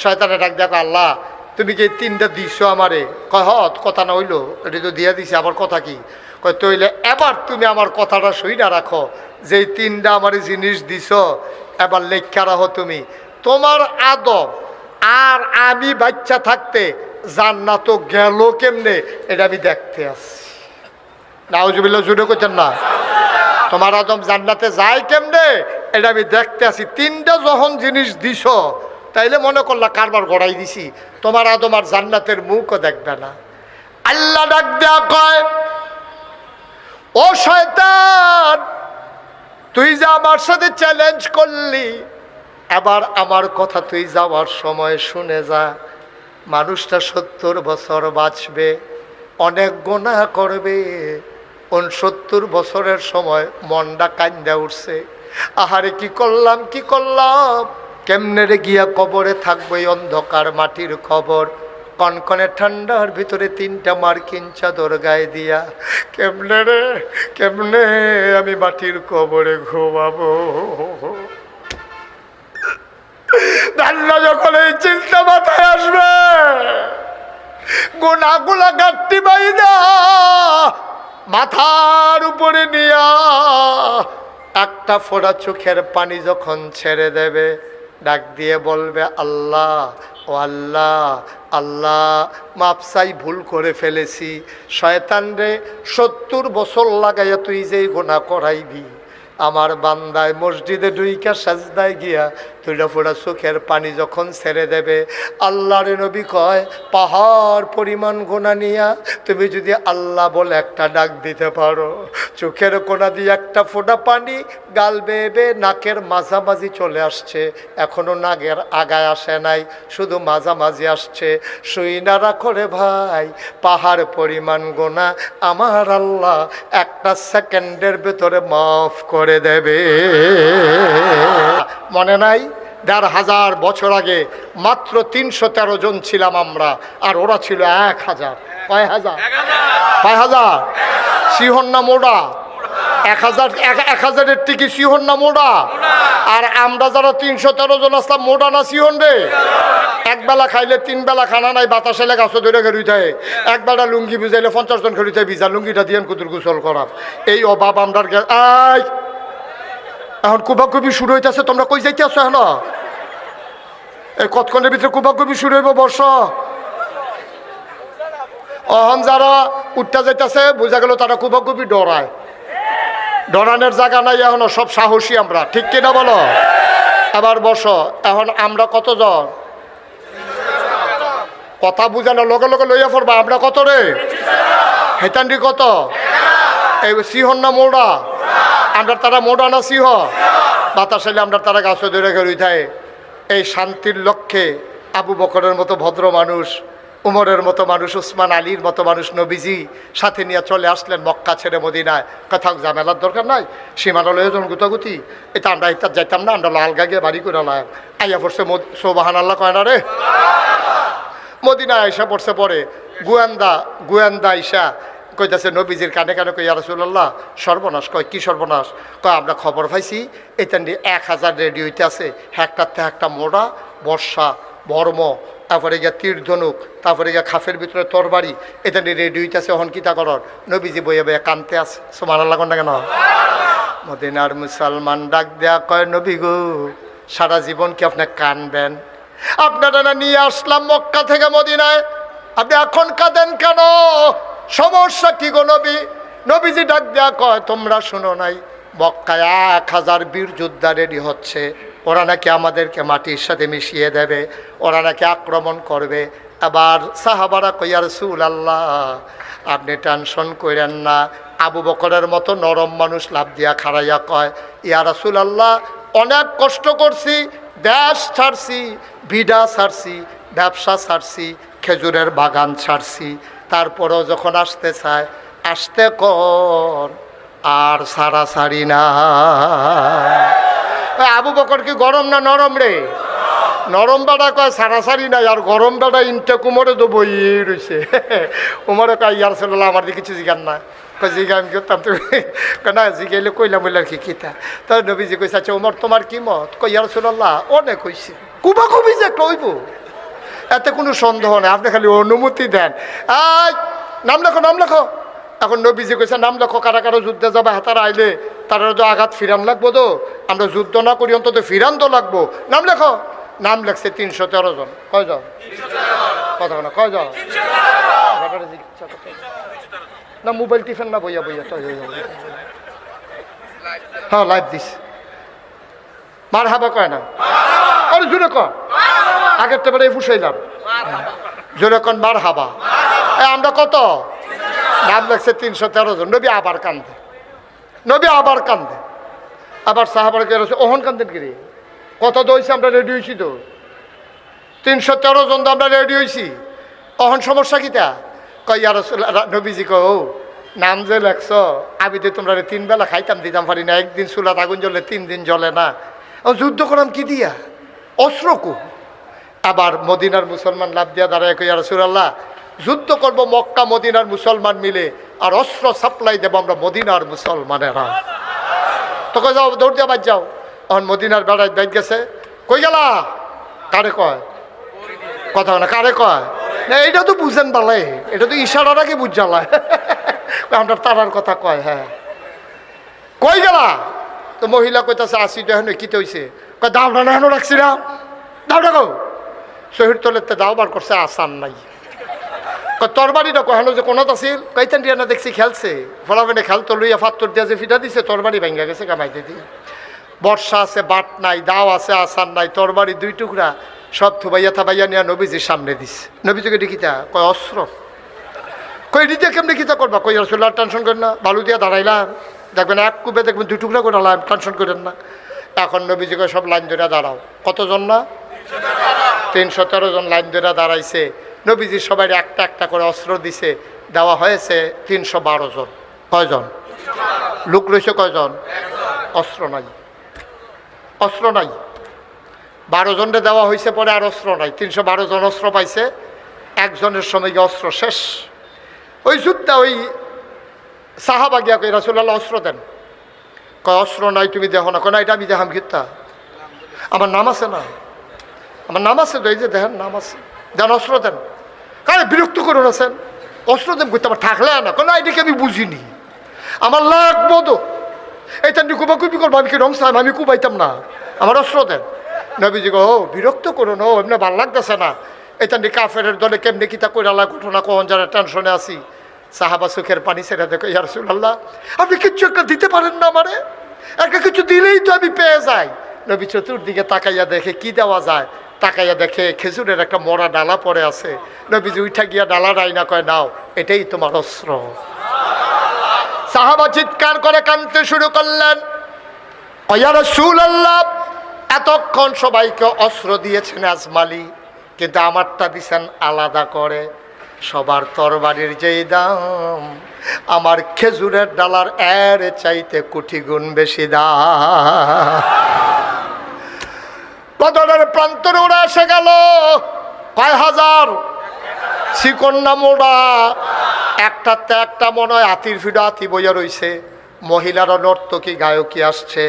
শয়তানে ডাক দেখো, আল্লাহ তুমি কি তিনটা দিছো আমারে? কয় হত কথা না হইলো, এটা তো দিয়া দিছে, আমার কথা কি? কয় তইলে এবার তুমি আমার কথাটা সইনা রাখো, যে তিনটা আমার জিনিস দিছ এবার লেখা রাখো তুমি। তোমার আদব আর আমি বাচ্চা থাকতে জান্নাত গেল কেমনে এটা আমি দেখতে আসছি। নাউজুবিল্লাহ জুড়ে করছেন না? তোমার আদম জান্নাতে যায় কেমনে এটা আমি দেখতে আসি। তিনটা যখন জিনিস দিছ তাইলে মনে করলা কারবার গড়াই দিছি, তোমার আদম আর জান্নাতের মুখও দেখবে না। আল্লাহ ডাক দেয়া কয়, ও শয়তান তুই যে আমার সাথে চ্যালেঞ্জ করলি, এবার আমার কথা তুই যাওয়ার সময় শুনে যা। মানুষটা 70 বছর বাঁচবে, অনেক গুনাহ করবে। 69 বছরের সময় মনটা কান্দা উঠছে, আহারে কি করলাম কি করলাম, কেমনে রে গিয়া কবরে থাকবো এই অন্ধকার মাটির কবর। কনকনে ঠান্ডার ভিতরে 3টা মার্কিন চাদর গায়ে দিয়া কেমনে রে কেমনে আমি মাটির কবরে ঘুমাবো। রান্না যখন এই চিন্তা মাথায় আসবে, গুনাগুলা গাঁটটি বাইনা মাথার উপরে নিয়া একটা ফোঁটা চোখের পানি যখন ছেড়ে দেবে, ডাক দিয়ে বলবে, আল্লাহ ও আল্লাহ, আল্লাহ মাপ চাই, ভুল করে ফেলেছি। শয়তান রে 70 বছর লাগাইয়া তুই যেই গুনাহ করাইবি, আমার বান্দায় মসজিদে ঢুইকা সাজদায় গিয়া 2টা ফোঁটা চোখের পানি যখন ছেড়ে দেবে, আল্লাহর নবী কয় পাহাড় পরিমাণ গুনাহ নিয়া তুমি যদি আল্লাহ বলে একটা ডাক দিতে পারো, চোখের কোনা দিয়ে একটা ফোঁটা পানি গাল বেয়ে নাকের মাঝামাঝি চলে আসছে, এখনো নাকের আগায় আসে নাই, শুধু মাঝামাঝি আসছে। শুইনা রাখো রে ভাই, পাহাড় পরিমাণ গুনাহ আমার আল্লাহ একটা সেকেন্ডের ভেতরে মাফ করে দেবে। মনে নাই 1500 বছর আগে মাত্র 313 জন ছিলাম আমরা, আর ওরা ছিল 1000। কয় হাজার? 5000। সিহন না মোড়া? 1000-1000-এর টিকি সিহন না মোড়া? আর আমরা যারা 313 জন আসলাম মোড়া না সিহন রে? একবেলা খাইলে 3 বেলা খানা নাই, বাতাস এলে গাছ ধরে খেলুই থাকে। একবেলা লুঙ্গি ভিজাইলে 50 জন খেলুই থাকে, ভিজা লুঙ্গিটা দিয়ে কুতুর গোসল করাম। এই অভাব আমরা আই এখন কুবাকুবি শুরু হইতেছে। তোমরা কই যাইতে আসো? এখন এই কতক্ষণের ভিতরে কুবাকুবি শুরু হইব। বর্ষ অহন যারা উঠতে যাইতেছে বোঝা গেল তারা কুবাকুবি ডরায়। ডরানোর জায়গা নাই এখনো, সব সাহসী আমরা, ঠিক কিনা বলো? আবার বসো, এখন আমরা কতজন? কথা বুঝানো লগে লগে লইয়া পড়বা। আমরা কত রে? হেতান্ডি কত? এই সিহন না মোড়া? আমরা তারা মোড়া না সিহ? বাতাস এলে আমরা তারা গাছ ধরে গেলুই থাকে। এই শান্তির লক্ষ্যে আবু বকরের মতো ভদ্র মানুষ, উমরের মতো মানুষ, উসমান আলীর মতো মানুষ নবীজি সাথে নিয়ে চলে আসলেন মক্কা ছেড়ে মদিনায়। কথা ঝামেলার দরকার নাই, সীমানালয়ে যখন গুতাগুতি, এটা আমরা ইত্যাদ যাইতাম না, আমরা লাল গাগিয়ে বাড়ি করে লাগ আইয়া পড়ছে সোবাহান আল্লাহ কয় না রে। মদিনায় আইসা পড়ছে, পরে গোয়েন্দা আইসা কইতাছে নবীজির কানে কানে, কই ইয়া রাসূলুল্লাহ সর্বনাশ। কয় কি সর্বনাশ? কয় আমরা খবর পাইছি এখানে 1000 রেডি হইতে আছে, একটাতে একটা মোড়া, বর্ষা, বর্ম, তারপরে গিয়া তীর ধনুক, তারপরে গিয়া খাফের ভিতরে তরবারি, এখানে রেডি হইতেছে। হন কিতা করর? নবীজি বইয়া বইয়া কানতে আছে। সুবহানাল্লাহ কোন না কেন? মদিনার মুসলমান ডাক দেয়া কয়, নবী গো সারা জীবন কি আপনি কানবেন? আপনারা না নিয়ে আসলাম মক্কা থেকে মদিনায়, আপনি এখন কাঁদেন কেন? সমস্যা কি গো নবী? নবীজি ডাক দেয়া কয়, তোমরা শোনো নাই মক্কায় 1000 বীর যোদ্ধা রেডি হচ্ছে, ওরা নাকি আমাদেরকে মাটির সাথে মিশিয়ে দেবে, ওরা নাকি আক্রমণ করবে। আবার সাহাবারা কই, ইয়া রাসূলুল্লাহ আপনি টেনশন করেন না। আবু বকরের মতো নরম মানুষ লাভ দিয়া খাড়াইয়া কয়, ইয়া রাসূলুল্লাহ অনেক কষ্ট করছি, দেশ ছাড়ছি, ভিডা ছাড়ছি, ব্যবসা ছাড়ছি, খেজুরের বাগান ছাড়ছি, তারপরেও যখন আসতে চায় আসতে কর, আর সারাসারি না। আবু বকর কি গরম না নরম রে? নরম বেড়া কয় সারাসারি নাই, আর গরম বেড়া ইনটা কুমরে তো বই রয়েছে। উমরে কয়, ইয়া রাসূলুল্লাহ আমার দিকে কিছু জিজ্ঞান না। কয় জিজ্ঞা আমি করতাম, তুমি না জিজ্ঞাইলে কইলাম বললাম কি কিতা। তো নবীজি কইছে, আচ্ছা উমর তোমার কি মত? কয়, ইয়া রাসূলুল্লাহ অনেক হয়েছে, কুবা কুবি যে কইব এতে কোনো সন্দেহ নেই, আপনি খালি অনুমতি দেন। নাম লেখো, নাম লেখো। এখন নবীজি কইছে, নাম লেখো, কারা কারো যুদ্ধে যাবে, হাতারা আইলে তারা তো আঘাত ফিরান লাগবো, তো আমরা যুদ্ধ না করি অন্তত ফিরান তো লাগবো, নাম লেখো। নাম লেখছে 313 জন। কয়জন? কথা না, কয়জন? না মোবাইল টিফেন না, বইয়া বইয়া হ্যাঁ লাইভ দিস। মার হাবা কয় না, আরে জোরে কর, আগের তো বেড়ে ফুসাইলাম, জোরে কন মার হাবা। আমরা কত? নাম লেখছে 313 জন। নবী আবার কান্দে, নবী আবার কান্দে। আবার সাহাবার ওহন কান্দেন কিরে, কত দইছে, আমরা রেডি হয়েছি তো 313 জন তো আমরা রেডি হয়েছি, অহন সমস্যা কিতা? কয়, ইয়া রাসূলুল্লাহ নবীজি কয়, ও নাম যে লেখছ আমি তো তোমরা 3 বেলা খাইতাম দিতাম পারি না, একদিন চুলাত আগুন জ্বলে 3 দিন জ্বলে না, যুদ্ধ করলাম কি দিয়া? অস্ত্র কু। আবার মদিনার মুসলমান লাভ দিয়া দাঁড়ায় কই, ইয়া রাসূলুল্লাহ যুদ্ধ করবো মক্কা মদিনার মুসলমান মিলে, আর অস্ত্র সাপ্লাই দেবো আমরা মদিনার মুসলমানেরা। তো কই, যাও দৌড় দিয়া বাদ যাও। এখন মদিনার বেড়ায় বাইক গেছে, কই গেলা? কারে কয়? কথা না, কারে কয়? না এইটা তো বুঝেন বালাই, এটা তো ইশারার আগে বুঝ জ্বালায়। আমরা তারার কথা কয়। হ্যাঁ কই গেলা? তো মহিলা কইতাছে, আসি তো এখন কিতে হয়েছে? কয়, দাওটা না হেন রাখছি না, দাওটা গো। শহীদ তোলেতে দাও বার করছে, আসান নাই। তোর বাড়িটা কহানো যে কোনত আছিল, কইতেন রিয়া না দেখছি খেলছে, ফলাফেনে খেলতো লইয়া ফাত্তর দিয়া যে ফিটা দিছে, তোর বাড়ি ভেঙ্গা গেছে কামাইতে দিয়ে। বর্ষা আছে, বাট নাই, দাও আছে, আসান নাই, তোর বাড়ি 2 টুকরা সব থুবাইয়া থাবাইয়া নিয়ে নবীজির সামনে দিছে। নবীজিকে দেখিতা কয়, অস্ত্র। কই নিজে কেমনি কিতা করবা? কই, রাসূলুল্লাহ টেনশন করেন না, বালু দিয়া দাঁড়াইলাম, দেখবেন এক কুবে দেখবেন 2 টুকরা করে লাইন, টেনশন করেন না। এখন নবীজিকে সব লাইন ধরে দাঁড়াও। কতজন না? 313 জন লাইন ধরে দাঁড়াইছে। নবীজি সবাই একটা একটা করে অস্ত্র দিছে, দেওয়া হয়েছে 312 জন। কয়জন লোক রয়েছে? কয়জন? অস্ত্র নাই, অস্ত্র নাই। 12 জনরে দেওয়া হয়েছে, পরে আর অস্ত্র নাই। 312 জন অস্ত্র পাইছে, একজনের সময় গিয়ে অস্ত্র শেষ। ওই যুদ্ধে ওই সাহাবা গিয়া কই, রাসূলুল্লাহ অস্ত্র দেন। কয়, অস্ত্র নাই তুমি দেখো না? কয়, এটা আমি দেখাম কিতা, আমার নাম আছে না, আমার নাম আছে তো, এই যে দেখেন নাম আছে, দেন অস্ত্র দেন। কারণ বিরক্ত করে আছেন, অস্ত্র দেন করতে আমার থাকলে না। কেন এটাকে আমি বুঝিনি, আমার লাগবো তো, এইটা নিয়ে কুবাকুবি করবো, আমি কি রং চাইম, আমি কুবাইতাম না, আমার অস্ত্র দেন। নবীজি গো, ও বিরক্ত করো না, এমনি ভাল লাগতেছে না, এটা নিয়ে কাফের দলে কেমনি কিতা কইরা ঘটনা কখন যারা টেনশনে আছি। সাহাবা চোখের পানি ছেড়ে দেখো, ইয়া রাসূলুল্লাহ আপনি কিচ্ছু একটা দিতে পারেন না আমারে? একটা কিছু দিলেই তো আমি পেয়ে যাই। নবী চতুর্দিকে তাকাইয়া দেখে কি দেওয়া যায়, তাকাইয়া দেখে খেজুরের একটা মরা ডালা পড়ে আছে। নবীজি উঠা গিয়া ডালা রাইনা কয়, নাও এটাই তোমার অস্ত্র। সাহাবা চিৎকার করে কাঁদতে শুরু করলেন, ইয়া রাসূলুল্লাহ এতক্ষণ সবাইকে অস্ত্র দিয়েছেন আজমালি, কিন্তু আমারটা দিছেন আলাদা করে। সবার তরবারির যেই দাম, আমার খেজুরের ডালার এর চাইতে কোটি গুণ বেশি দাম। বদরের প্রান্তরে ওরা এসে গেল, কয় হাজার শিকন্যা মোড়া, একটাতে একটা মনে হয় হাতির ফিডা হাতি বইয়া রইছে। মহিলারা নর্তকী গায়কী আসছে,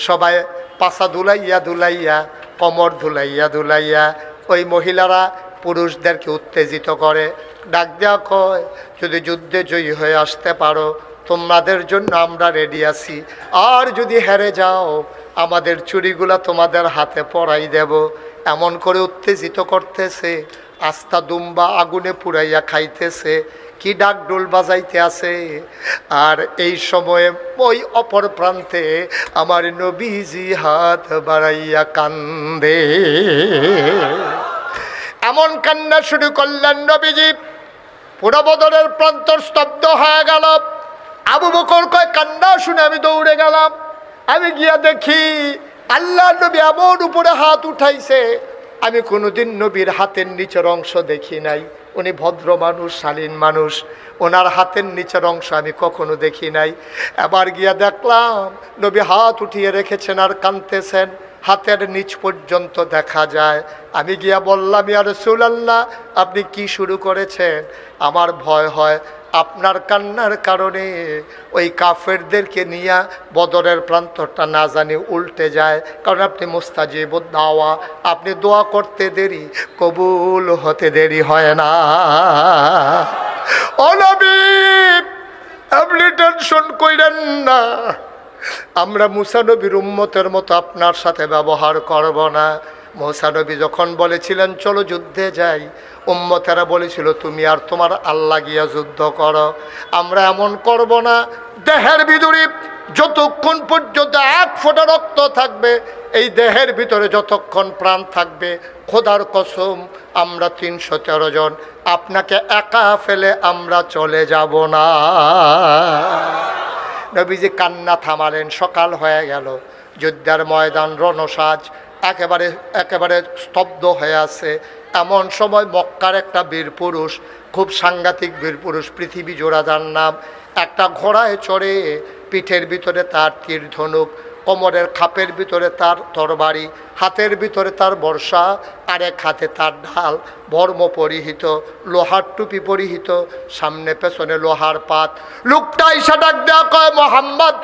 সবাই পাছা ধুলাইয়া ধুলাইয়া, কমর ধুলাইয়া ধুলাইয়া ওই মহিলারা পুরুষদেরকে উত্তেজিত করে। ডাক দেওয়া কয়, যদি যুদ্ধে জয়ী হয়ে আসতে পারো তোমাদের জন্য আমরা রেডি আছি, আর যদি হেরে যাও আমাদের চুড়িগুলা তোমাদের হাতে পরাই দেব। এমন করে উত্তেজিত করতেছে, আস্তা দুম্বা আগুনে পুড়াইয়া খাইতেছে, কি ডাক ডোল বাজাইতে আছে। আর এই সময়ে ওই অপর প্রান্তে আমার নবীজি হাত বাড়াইয়া কান্দে। এমন কান্না শুরু করলেন নবীজি, পুরো বদরের প্রান্তর স্তব্ধ হয়ে গেল। আবু বকর কয়, কান্না শুনে আমি দৌড়ে গেলাম। আমি গিয়া দেখি আল্লাহ নবী এমন উপরে হাত উঠাইছে, আমি কোনোদিন নবীর হাতের নিচের অংশ দেখি নাই। উনি ভদ্র মানুষ, শালীন মানুষ, ওনার হাতের নিচের অংশ আমি কখনো দেখি নাই। এবার গিয়া দেখলাম নবী হাত উঠিয়ে রেখেছেন আর কাঁদতেছেন, হাতের নিচ পর্যন্ত দেখা যায়। আমি গিয়া বললাম, ইয়া রাসূলুল্লাহ, আপনি কি শুরু করেছেন? আমার ভয় হয় আপনার কান্নার কারণে ওই কাফেরদেরকে নিয়ে বদরের প্রান্তরটা না জানি উল্টে যায়, কারণ আপনি মুস্তাজিবুদ দাওয়া, আপনি দোয়া করতে দেরি, কবুল হতে দেরি হয় না। ও নবী, আপনি টেনশন কইরেন না, আমরা মুসা নবীর উম্মতের মতো আপনার সাথে ব্যবহার করব না। মুসা নবী যখন বলেছিলেন চলো যুদ্ধে যাই, উম্মতেরা বলেছিল তুমি আর তোমার আল্লাহ গিয়া যুদ্ধ করো। আমরা এমন করব না, দেহের ভিতরে যতক্ষণ পর্যন্ত এক ফোঁটা রক্ত থাকবে, এই দেহের ভিতরে যতক্ষণ প্রাণ থাকবে, খোদার কসম আমরা 313 জন আপনাকে একা ফেলে আমরা চলে যাব না। নবীজি কান্না থামালেন। সকাল হয়ে গেল, যুদ্ধের ময়দান রণসাজ একেবারে স্তব্ধ হয়ে আছে। এমন সময় মক্কার একটা বীর পুরুষ, খুব সাংঘাতিক বীর পুরুষ, পৃথিবী জোড়া যার নাম, একটা ঘোড়ায় চড়ে, পিঠের ভিতরে তার তীর ধনুক, কোমরের খাপের ভিতরে তার তরবারি, হাতের ভিতরে তার বর্ষা, আরেক হাতে তার ঢাল, বর্ম পরিহিত, লোহার টুপি পরিহিত, সামনে পেছনে লোহার পাত। লোকটা ইসা ডাক দেয়া কয়, মোহাম্মদ,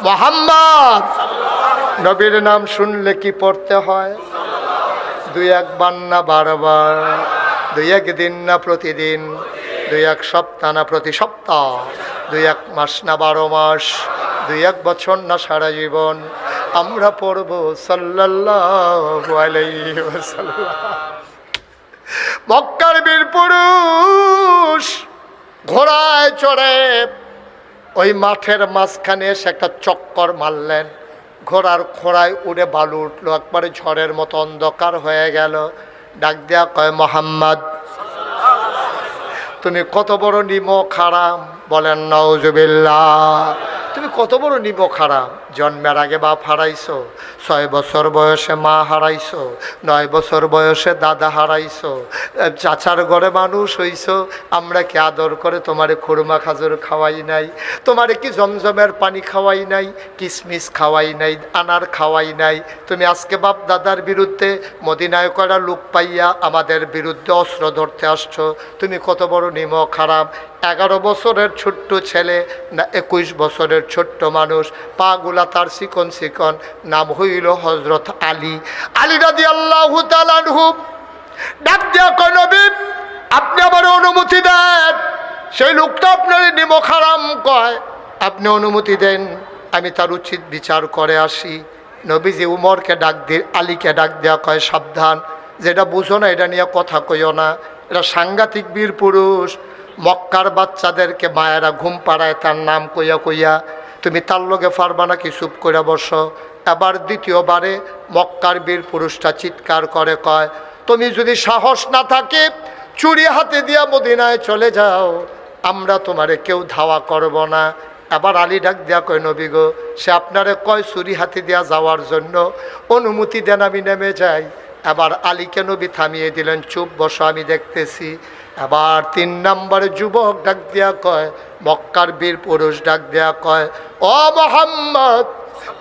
মোহাম্মদ। নবীর নাম শুনলে কি পড়তে হয়? 2-1 বার না বারবার, 2-1 দিন না প্রতিদিন, 2-1 সপ্তাহ না প্রতি সপ্তাহ, 2-1 মাস না 12 মাস, 2-1 বছর না সারা জীবন আমরা পড়ব সাল্লাল্লাহু আলাইহি ওয়াসাল্লাম। মক্কার বীর পুরুষ ঘোড়ায় চড়ে ওই মাঠের মাঝখানে এসে একটা চক্কর মারলেন। ঘোড়ার খোড়ায় উড়ে বালু উঠলো, একবারে ঝড়ের মতো অন্ধকার হয়ে গেল। ডাক দেয়া কয়, মোহাম্মদ, তুমি কত বড় নিমক হারাম। বলেন নাউজুবিল্লাহ। তুমি কত বড় নিমক হারাম। জন্মের আগে বাপ হারাইছো, 6 বছর বয়সে মা হারাইছো, 9 বছর বয়সে দাদা হারাইছো, চাচার ঘরে মানুষ হইছো। আমরা কি আদর করে তোমারে খুরমা খাজুর খাওয়াই নাই? তোমারে কি জমজমের পানি খাওয়াই নাই? কিসমিস খাওয়াই নাই? আনার খাওয়াই নাই? তুমি আজকে বাপ দাদার বিরুদ্ধে মদিনায় করা লোক পাইয়া আমাদের বিরুদ্ধে অস্ত্র ধরতে আসছো। তুমি কত বড় নিমক হারাম। 11 বছরের ছোট্ট ছেলে না 21 বছরের ছোট্ট মানুষ, পাগুলা তার চিকন চিকন, নাম হইল হযরত আলী। আলী রাদিয়াল্লাহু তাআলা আনহু ডাক দিয়া কয়, নবী, আপনি আমার অনুমতি দেন। সেই লোকটা আপনার নিমক হারাম কয়, আপনি অনুমতি দেন, আমি তার উচিত বিচার করে আসি। নবীজি উমরকে ডাক দিয়ে আলীকে ডাক দেয়া কয়, সাবধান, যেটা বুঝো না এটা নিয়ে কথা কইও না। এটা সাংঘাতিক বীর পুরুষ, মক্কার বাচ্চাদেরকে মায়েরা ঘুম পাড়ায় তার নাম কইয়া কইয়া। তুমি তার লগে পারবা নাকি? চুপ করে বসো। এবার দ্বিতীয়বারে মক্কার বীর পুরুষটা চিৎকার করে কয়, তুমি যদি সাহস না থাকে চুরি হাতে দিয়া মদিনায় চলে যাও, আমরা তোমারে কেউ ধাওয়া করব না। এবার আলী ডাক দেয়া কয়, নবী গো, সে আপনারে কয় চুরি হাতে দিয়া যাওয়ার জন্য, অনুমতি দেন আমি নেমে যাই। এবার আলীকে নবী থামিয়ে দিলেন, চুপ বসো, আমি দেখতেছি। এবার 3 নম্বরে যুবক ডাক দেয়া কয়, মক্কার বীর পুরুষ ডাক দেয়া কয়, ও মোহাম্মদ,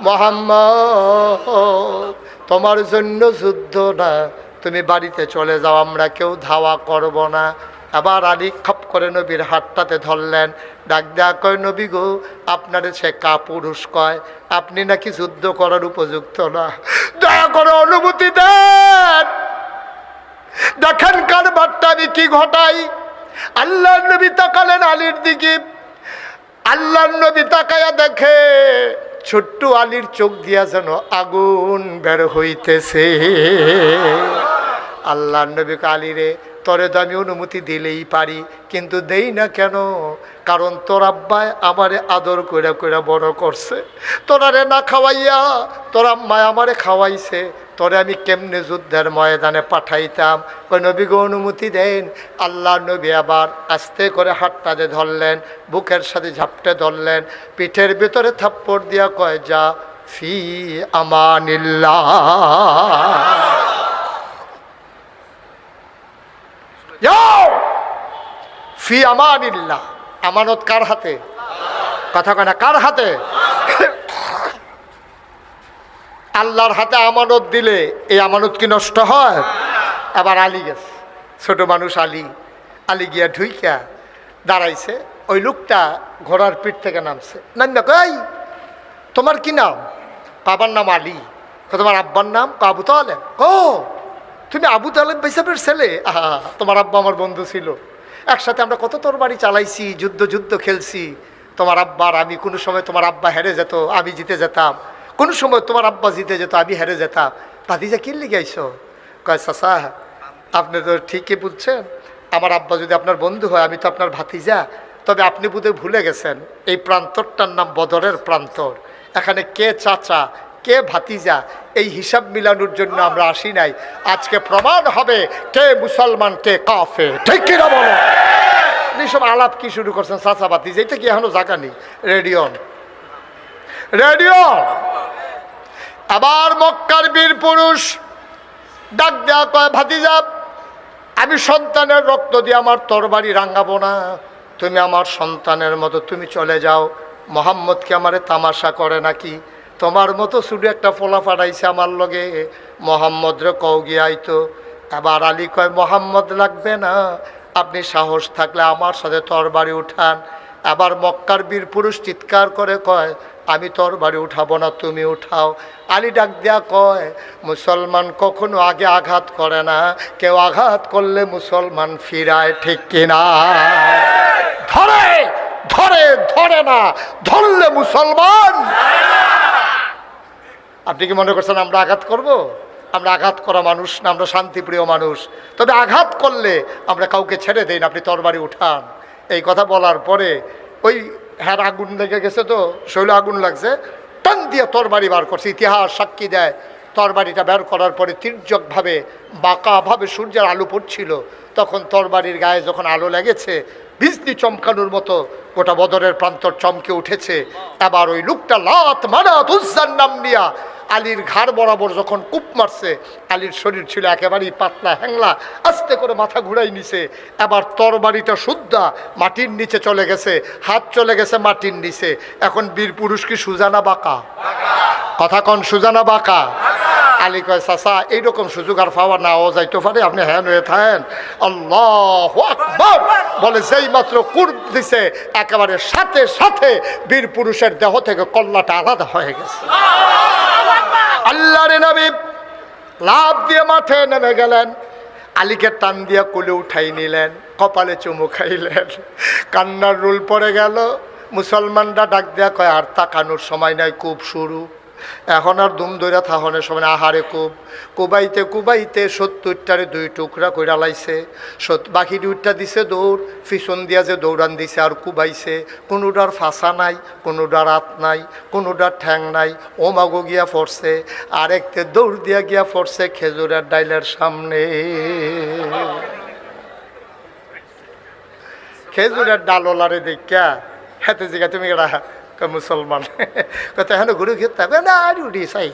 মোহাম্মদ, তোমার জন্য যুদ্ধ না, তুমি বাড়িতে চলে যাও, আমরা কেউ ধাওয়া করব না। আবার আলী খপ করে নবীর হাতটাতে ধরলেন, ডাক দেয়া কয়, নবী গো, আপনার সে কাপুরুষ কয়, আপনি নাকি যুদ্ধ করার উপযুক্ত না, দয়া করে অনুমতি দেন। দেখেন কারবারটা আমি কি ঘটাই। আল্লাহর নবী তাকালেন আলীর দিকে। আল্লাহর নবী তাকায়া দেখে ছোট্ট আলীর চোখ দিয়া যেন আগুন বের হইতেছে। আল্লাহ নবী আলী রে, তোরে তো আমি অনুমতি দিলেই পারি, কিন্তু দেই না কেন? কারণ তোর আব্বায় আমারে আদর কইরা কইরা বড় করছে, তোরারে না খাওয়াইয়া তোর আম্মায় আমারে খাওয়াইছে, তোরে আমি কেমনে যুদ্ধের ময়দানে পাঠাইতাম? কই নবী গো অনুমতি দেন। আল্লাহ নবী আবার আস্তে করে হাতটাতে ধরলেন, বুকের সাথে ঝাপটে ধরলেন, পিঠের ভিতরে থাপ্পড় দিয়া কয়, যা ফি আমানিল্লাহ, যাও ফি আমানিল্লাহ। আমানত কার হাতে? কথা কয় না, কার হাতে? আল্লাহর হাতে আমানত দিলে এই আমানত কি নষ্ট হয়? আবার আলী গেছে, ছোট মানুষ আলী গিয়া ঢুইকা দাঁড়াইছে। ওই লোকটা ঘোড়ার পিঠ থেকে নামছে, নামবে কই তোমার কি নাম? বাবার নাম আলী। তোমার আব্বার নাম? আবু তালেব। ও তুমি আবু তালেব হিসাবের ছেলে? তোমার আব্বা আমার বন্ধু ছিল, একসাথে আমরা কত তরবারি চালাইছি, যুদ্ধ খেলছি। তোমার আব্বার আমি, কোনো সময় তোমার আব্বা হেরে যেত, আমি জিতে যেতাম, কোনো সময় তোমার আব্বা জিতে যেত, আমি হেরে যেতাম। ভাতিজা কি লিগে আইছো? কয় চাচা আপনি তো ঠিকই বলছেন, আমার আব্বা যদি আপনার বন্ধু হয়, আমি তো আপনার ভাতিজা। তবে আপনি বোধহয় ভুলে গেছেন, এই প্রান্তরটার নাম বদরের প্রান্তর। এখানে কে চাচা কে ভাতিজা এই হিসাব মিলানোর জন্য আমরা আসি নাই। আজকে প্রমাণ হবে কে মুসলমান কে কাফের, ঠিক কিনা বলো? সব আলাপ কি শুরু করছেন চাচা ভাতিজা, এটা কি এখনো জায়গা নেই? রেডিও। আবার মক্কার বীর পুরুষ ডাক দেয়া কয়, ভাতিজা আমি সন্তানের রক্ত দিয়ে আমার তরবারি রাঙ্গাবো না, তুমি আমার সন্তানের মতো তুমি চলে যাও। মোহাম্মদকে আমারে তামাশা করে নাকি? তোমার মতো শুধু একটা ফোলা ফাটাইছে আমার লগে, মোহাম্মদ রে কও গিয়ে আইতো। এবার আলী কয়, মোহাম্মদ লাগবে না, আপনি সাহস থাকলে আমার সাথে তরবারি উঠান। আবার মক্কার বীর পুরুষ চিৎকার করে কয়, আমি তরবারি উঠাবো না, তুমি উঠাও। আলী ডাক দেয়া কয়, মুসলমান কখনো আগে আঘাত করে না, কেউ আঘাত করলে মুসলমান ফিরায়, ঠিক কিনা? ধরে ধরে ধরে না, ধরলে মুসলমান। আপনি কি মনে করছেন আমরা আঘাত করব? আমরা আঘাত করা মানুষ না, আমরা শান্তিপ্রিয় মানুষ। তবে আঘাত করলে আমরা কাউকে ছেড়ে দেই না, আপনি তরবারি উঠান। এই কথা বলার পরে ওই হ্যাঁ আগুন লেগে গেছে, তো শৈল আগুন লাগছে, টান দিয়ে তরবারি বার করছে। ইতিহাস সাক্ষী দেয়, তরবারিটা বের করার পরে তির্যকভাবে বাঁকাভাবে সূর্যের আলো পড়ছিল, তখন তরবারির গায়ে যখন আলো লেগেছে, বিজলি চমকানোর মতো গোটা বদরের প্রান্তর চমকে উঠেছে। এবার ওই লোকটা লাত মানাত উজ্জার নাম নিয়া আলীর ঘাড় বরাবর যখন কূপ মারছে, আলীর শরীর ছিল একেবারেই পাতলা হ্যাংলা, আস্তে করে মাথা ঘুরাই নিছে। এবার তরবারিটা শুদ্ধা মাটির নিচে চলে গেছে, হাত চলে গেছে মাটির নিচে। এখন বীর পুরুষ কি সুজানা বাঁকা? কথা কন, সুজানা বাঁকা? আলী কয়, চাচা এইরকম সুযোগ আর পাওয়া নাও যাইতে পারে, আপনি হ্যান হয়ে থাকেন। আল্লাহু আকবার বলে যেই মাত্র কুর্ব দিছে, একেবারে সাথে সাথে বীর পুরুষের দেহ থেকে কল্লাটা আলাদা হয়ে গেছে। আল্লাহর নবী লাফ দিয়ে মাঠে নেমে গেলেন, আলীকে টান দিয়া কোলে উঠাই নিলেন, কপালে চুমু খাইলেন, কান্নার রোল পড়ে গেল। মুসলমানরা ডাক দেয়া কয়, আর তাকানোর সময় নাই, খুব শুরু। এখন আর দুম দইরা থাহনের সময়, আহারে খুব কুবাইতে কুবাইতে 70টারে 2 টুকরা কইরা লাইছে, বাকি 2টা দিছে দৌড়, পিছন দিয়া যে দৌড়ান দিছে আর কুবাইছে। কোনোটার ফাঁসা নাই, কোনোটার হাত নাই, কোনোটার ঠ্যাং নাই, ও মাগো গিয়া পড়ছে। আরেকতে দৌড় দিয়া গিয়া পড়ছে খেজুরের ডাইলের সামনে। খেজুরের ডালওয়ালারে দেখা হাতে জিগা, তুমি এরা মুসলমান কথা হেন ঘুরে খেতে হবে না, আর উঠি চাই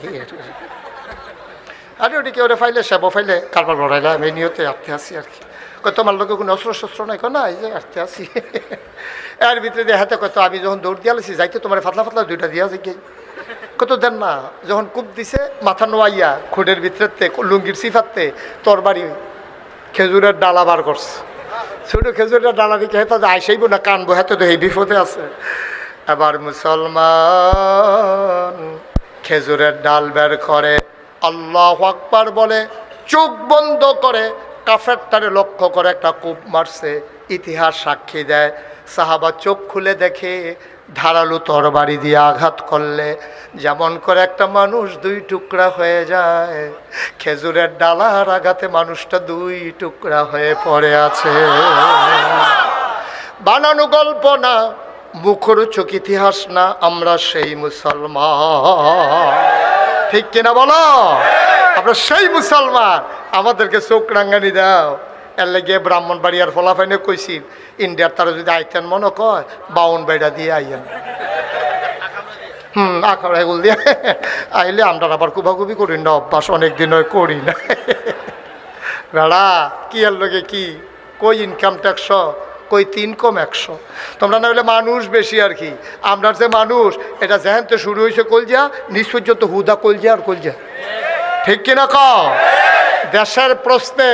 আর উঠি কেউ ফাইলে সেব ফাইলে কারবার লড়াইলে আমি নিয়তে আসতে আসি আর কি। তোমার লোকে কোনো অস্ত্র শস্ত্র নাই, না এই যে আসতে আসি। এর ভিতরে দিয়ে হাতে কত আমি যখন দৌড় দিয়া লেছি যাইতে তোমার ফাতলা ফাতলা 2টা দিয়া যাই কত দেন না। যখন কূপ দিছে মাথা নোয়াইয়া খুঁড়ের ভিতরে লুঙ্গির সিফাতে তরবারি খেজুরের ডালা বার করছে। ছোটো খেজুরের ডালা দিকে হেতা যে আইসাইব না, কানবো, হাতে তো এই বিপদে আছে। এবার মুসলমান খেজুরের ডাল বের করে, আল্লাহু আকবার বলে, চোখ বন্ধ করে কাফেরটারে লক্ষ্য করে একটা কূপ মারছে। ইতিহাস সাক্ষী দেয়, সাহাবা চোখ খুলে দেখে ধারালো তরবারি দিয়ে আঘাত করলে যেমন করে একটা মানুষ দুই টুকরা হয়ে যায়, খেজুরের ডালার আঘাতে মানুষটা দুই টুকরা হয়ে পড়ে আছে। বানানো গল্প না, মুখরোচক ইতিহাস না, আমরা সেই মুসলমান। ঠিক কিনা বলো? আমরা সেই মুসলমান। আমাদেরকে চোখ রাঙ্গানি দাও। এর লেগে ব্রাহ্মণবাড়িয়ার ফলাফাইনে কইছি, ইন্ডিয়ার তারা যদি আইতেন মনে কয় 52 বেড়া দিয়ে আইয়েন। আখড়া এগুলো দিয়ে আইলে আমরা আবার কুবাকুবি করি না, অভ্যাস অনেকদিন হয় করি না। বেড়া কি এর লগে কি কই ইনকাম ট্যাক্স, কই 3 কম 100। তোমরা না হলে মানুষ বেশি আর কি। আমরা যে মানুষ এটা যেহেন তো শুরু হয়েছে কলজা, নিজ পর্যন্ত হুদা কলজা আর কলজা। ঠিক কিনা কও? দেশের প্রশ্নে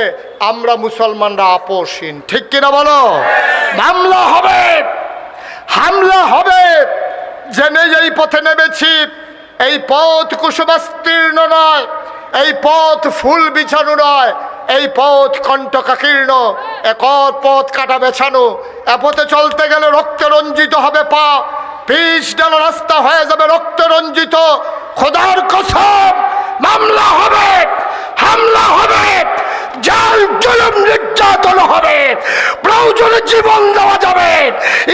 আমরা মুসলমানরা আপোষহীন। ঠিক কিনা বলো? মামলা হবে, হামলা হবে। জেনে এই পথে নেমেছি, এই পথ কুসুমাস্তীর্ণ নয়, এই পথ ফুল বিছানো নয়, এই পথ কণ্টকাকীর্ণ, একর পথ কাটা বেছানো। এ পথে চলতে গেলে রক্তে রঞ্জিত হবে পা, পিচ ডালা রাস্তা হয়ে যাবে রক্তে রঞ্জিত। খোদার কসম, মামলা হবে, হামলা হবে, জাল জুলুম নির্যাতন হবে, প্রয়োজনে জীবন দেওয়া যাবে,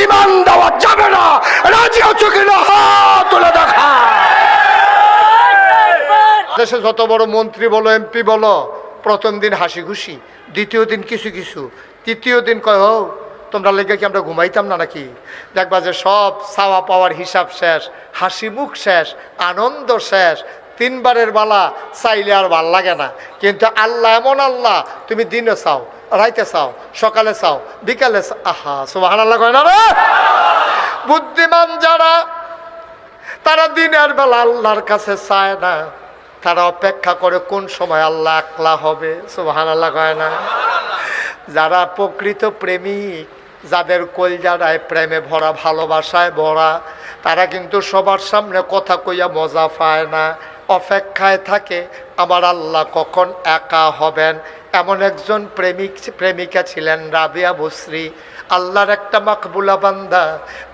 ইমান দেওয়া যাবে না। রাজি আছো কিনা হাত তুলে দেখা। দেশে যত বড় মন্ত্রী বলো, এমপি বলো, প্রথম দিন হাসি খুশি, দ্বিতীয় দিন কিছু কিছু, তৃতীয় দিন কয় হো তোমরা লেগে কি আমরা ঘুমাইতাম না নাকি? দেখবা যে সব চাওয়া পাওয়ার হিসাব শেষ, হাসি মুখ শেষ, আনন্দ শেষ। 3 বারের বালা চাইলে আর ভাল লাগে না। কিন্তু আল্লাহ এমন আল্লাহ, তুমি দিনে চাও, রাইতে চাও, সকালে চাও, বিকালে চাও। আহা সুবহানাল্লাহ কয় না রে? বুদ্ধিমান যারা, তারা দিনের বেলা আল্লাহর কাছে চায় না, তারা অপেক্ষা করে কোন সময় আল্লাহ একলা হবে। সুবহানাল্লাহ কয় না? যারা প্রকৃত প্রেমিক, যাদের কলজারায় প্রেমে ভরা, ভালোবাসায় ভরা, তারা কিন্তু সবার সামনে কথা কইয়া মজা পায় না, অপেক্ষায় থাকে আমার আল্লাহ কখন একা হবেন। এমন একজন প্রেমিকা ছিলেন রাবেয়া বসরি, আল্লাহর একটা মাকবুলা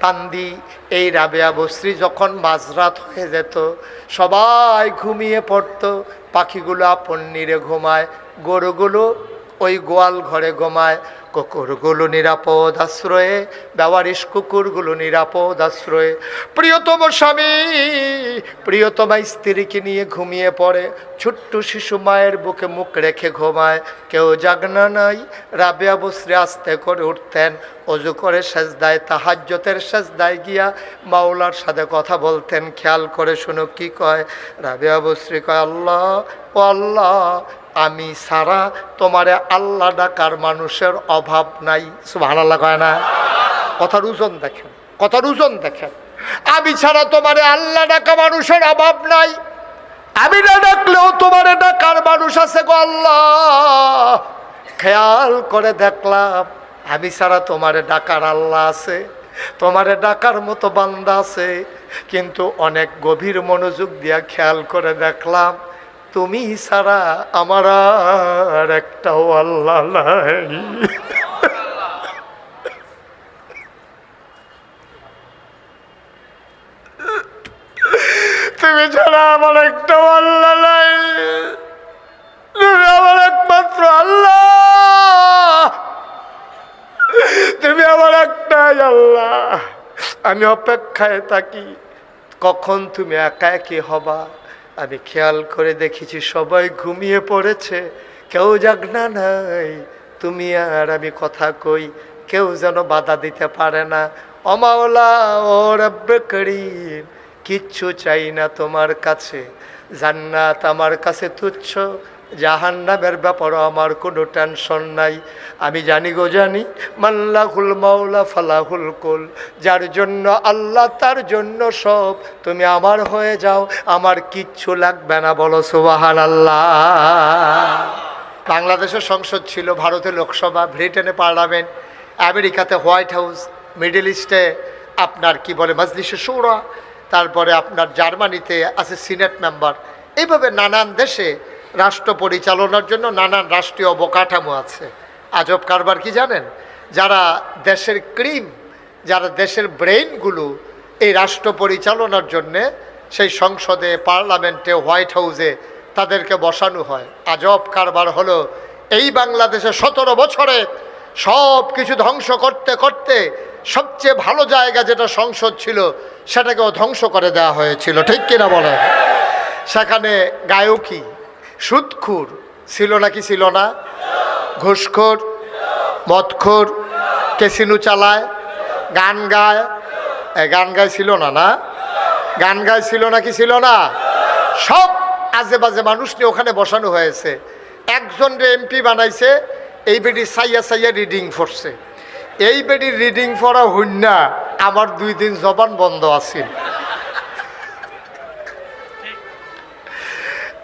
বান্দি। এই রাবেয়া বসরি যখন মাঝরাত হয়ে যেত, সবাই ঘুমিয়ে পড়তো, পাখিগুলো আপন নিরে ঘুমায়, গরুগুলো ওই গোয়াল ঘরে ঘুমায়, কুকুরগুলো নিরাপদ আশ্রয়ে, বেওয়ারিশ কুকুরগুলো নিরাপদ আশ্রয়ে। প্রিয়তম স্বামী প্রিয়তমা স্ত্রীকে নিয়ে ঘুমিয়ে পড়ে, ছোট্ট শিশু মায়ের বুকে মুখ রেখে ঘুমায়, কেউ জাগনা নাই। রাবেয়া বসরি আস্তে করে উঠতেন, অজু করে সেজদায়, তাহাজ্জুদের সেজদায় গিয়া মাওলার সাথে কথা বলতেন। খেয়াল করে শুনো কি কয় রাবেয়া বসরি, কয় আল্লাহ ও আল্লাহ, আমি সারা তোমারে আল্লাহ ডাকার মানুষের অভাব নাই। সুবহানাল্লাহ কয় না? কথার ওজন দেখেন, কথার ওজন দেখেন। আমি ছাড়া তোমারে আল্লাহ ডাকা মানুষের অভাব নাই, আমি না ডাকলেও তোমারে ডাকার মানুষ আছে গো আল্লাহ। খেয়াল করে দেখলাম আমি ছাড়া তোমারে ডাকার আল্লাহ আছে, তোমারে ডাকার মতো বান্দা আছে, কিন্তু অনেক গভীর মনোযোগ দিয়া খেয়াল করে দেখলাম তুমি ছাড়া আমার আর একটাও আল্লাহ নাই। তুমি ছাড়া আমার একটাও আল্লাহ নাই, তুমি আমার একমাত্র আল্লাহ, তুমি আমার একটাই আল্লাহ। আমি অপেক্ষায় থাকি কখন তুমি একা একই হবা। আমি খেয়াল করে দেখেছি সবাই ঘুমিয়ে পড়েছে, কেউ জাগনা নাই, তুমি আর আমি কথা কই, কেউ যেন বাধা দিতে পারে না। ও মাওলা ও রব্বে করিম, কিচ্ছু চাই না তোমার কাছে, জান্নাত আমার কাছে তুচ্ছ, জাহান্নামের ব্যাপারও আমার কোনো টেনশন নাই। আমি জানি গো জানি, মাল্লাহুল মাওলা ফালাহুল কুল, যার জন্য আল্লাহ তার জন্য সব। তুমি আমার হয়ে যাও, আমার কিচ্ছু লাগবে না। বলো সুবহানাল্লাহ। বাংলাদেশের সংসদ ছিল, ভারতে লোকসভা, ব্রিটেনে পার্লামেন্ট, আমেরিকাতে হোয়াইট হাউস, মিডল ইস্টে আপনার কি বলে মজলিসে শুরা, তারপরে আপনার জার্মানিতে আছে সিনেট মেম্বার। এইভাবে নানান দেশে রাষ্ট্র পরিচালনার জন্য নানান রাষ্ট্রীয় অবকাঠামো আছে। আজব কারবার কি জানেন? যারা দেশের ক্রিম, যারা দেশের ব্রেইনগুলো, এই রাষ্ট্র পরিচালনার জন্যে সেই সংসদে, পার্লামেন্টে, হোয়াইট হাউসে তাদেরকে বসানো হয়। আজব কারবার হলো, এই বাংলাদেশে 17 বছরে সব কিছু ধ্বংস করতে করতে সবচেয়ে ভালো জায়গা যেটা সংসদ ছিল সেটাকেও ধ্বংস করে দেওয়া হয়েছিল, ঠিক কিনা বলে? সেখানে গায়কী, সুদখোর ছিল নাকি ছিল না? ঘুষখোর, মদখোর, ক্যাসিনো চালায়, গান গায়, গান গায় ছিল না? না, গান গায় ছিল নাকি ছিল না? সব আজে বাজে মানুষ নিয়ে ওখানে বসানো হয়েছে। একজন এমপি বানাইছে, এই বেডি সাইয়া সাইয়া রিডিং পড়ছে। এই বেডির রিডিং পড়া হইনা আমার 2 দিন জবান বন্ধ আছিল।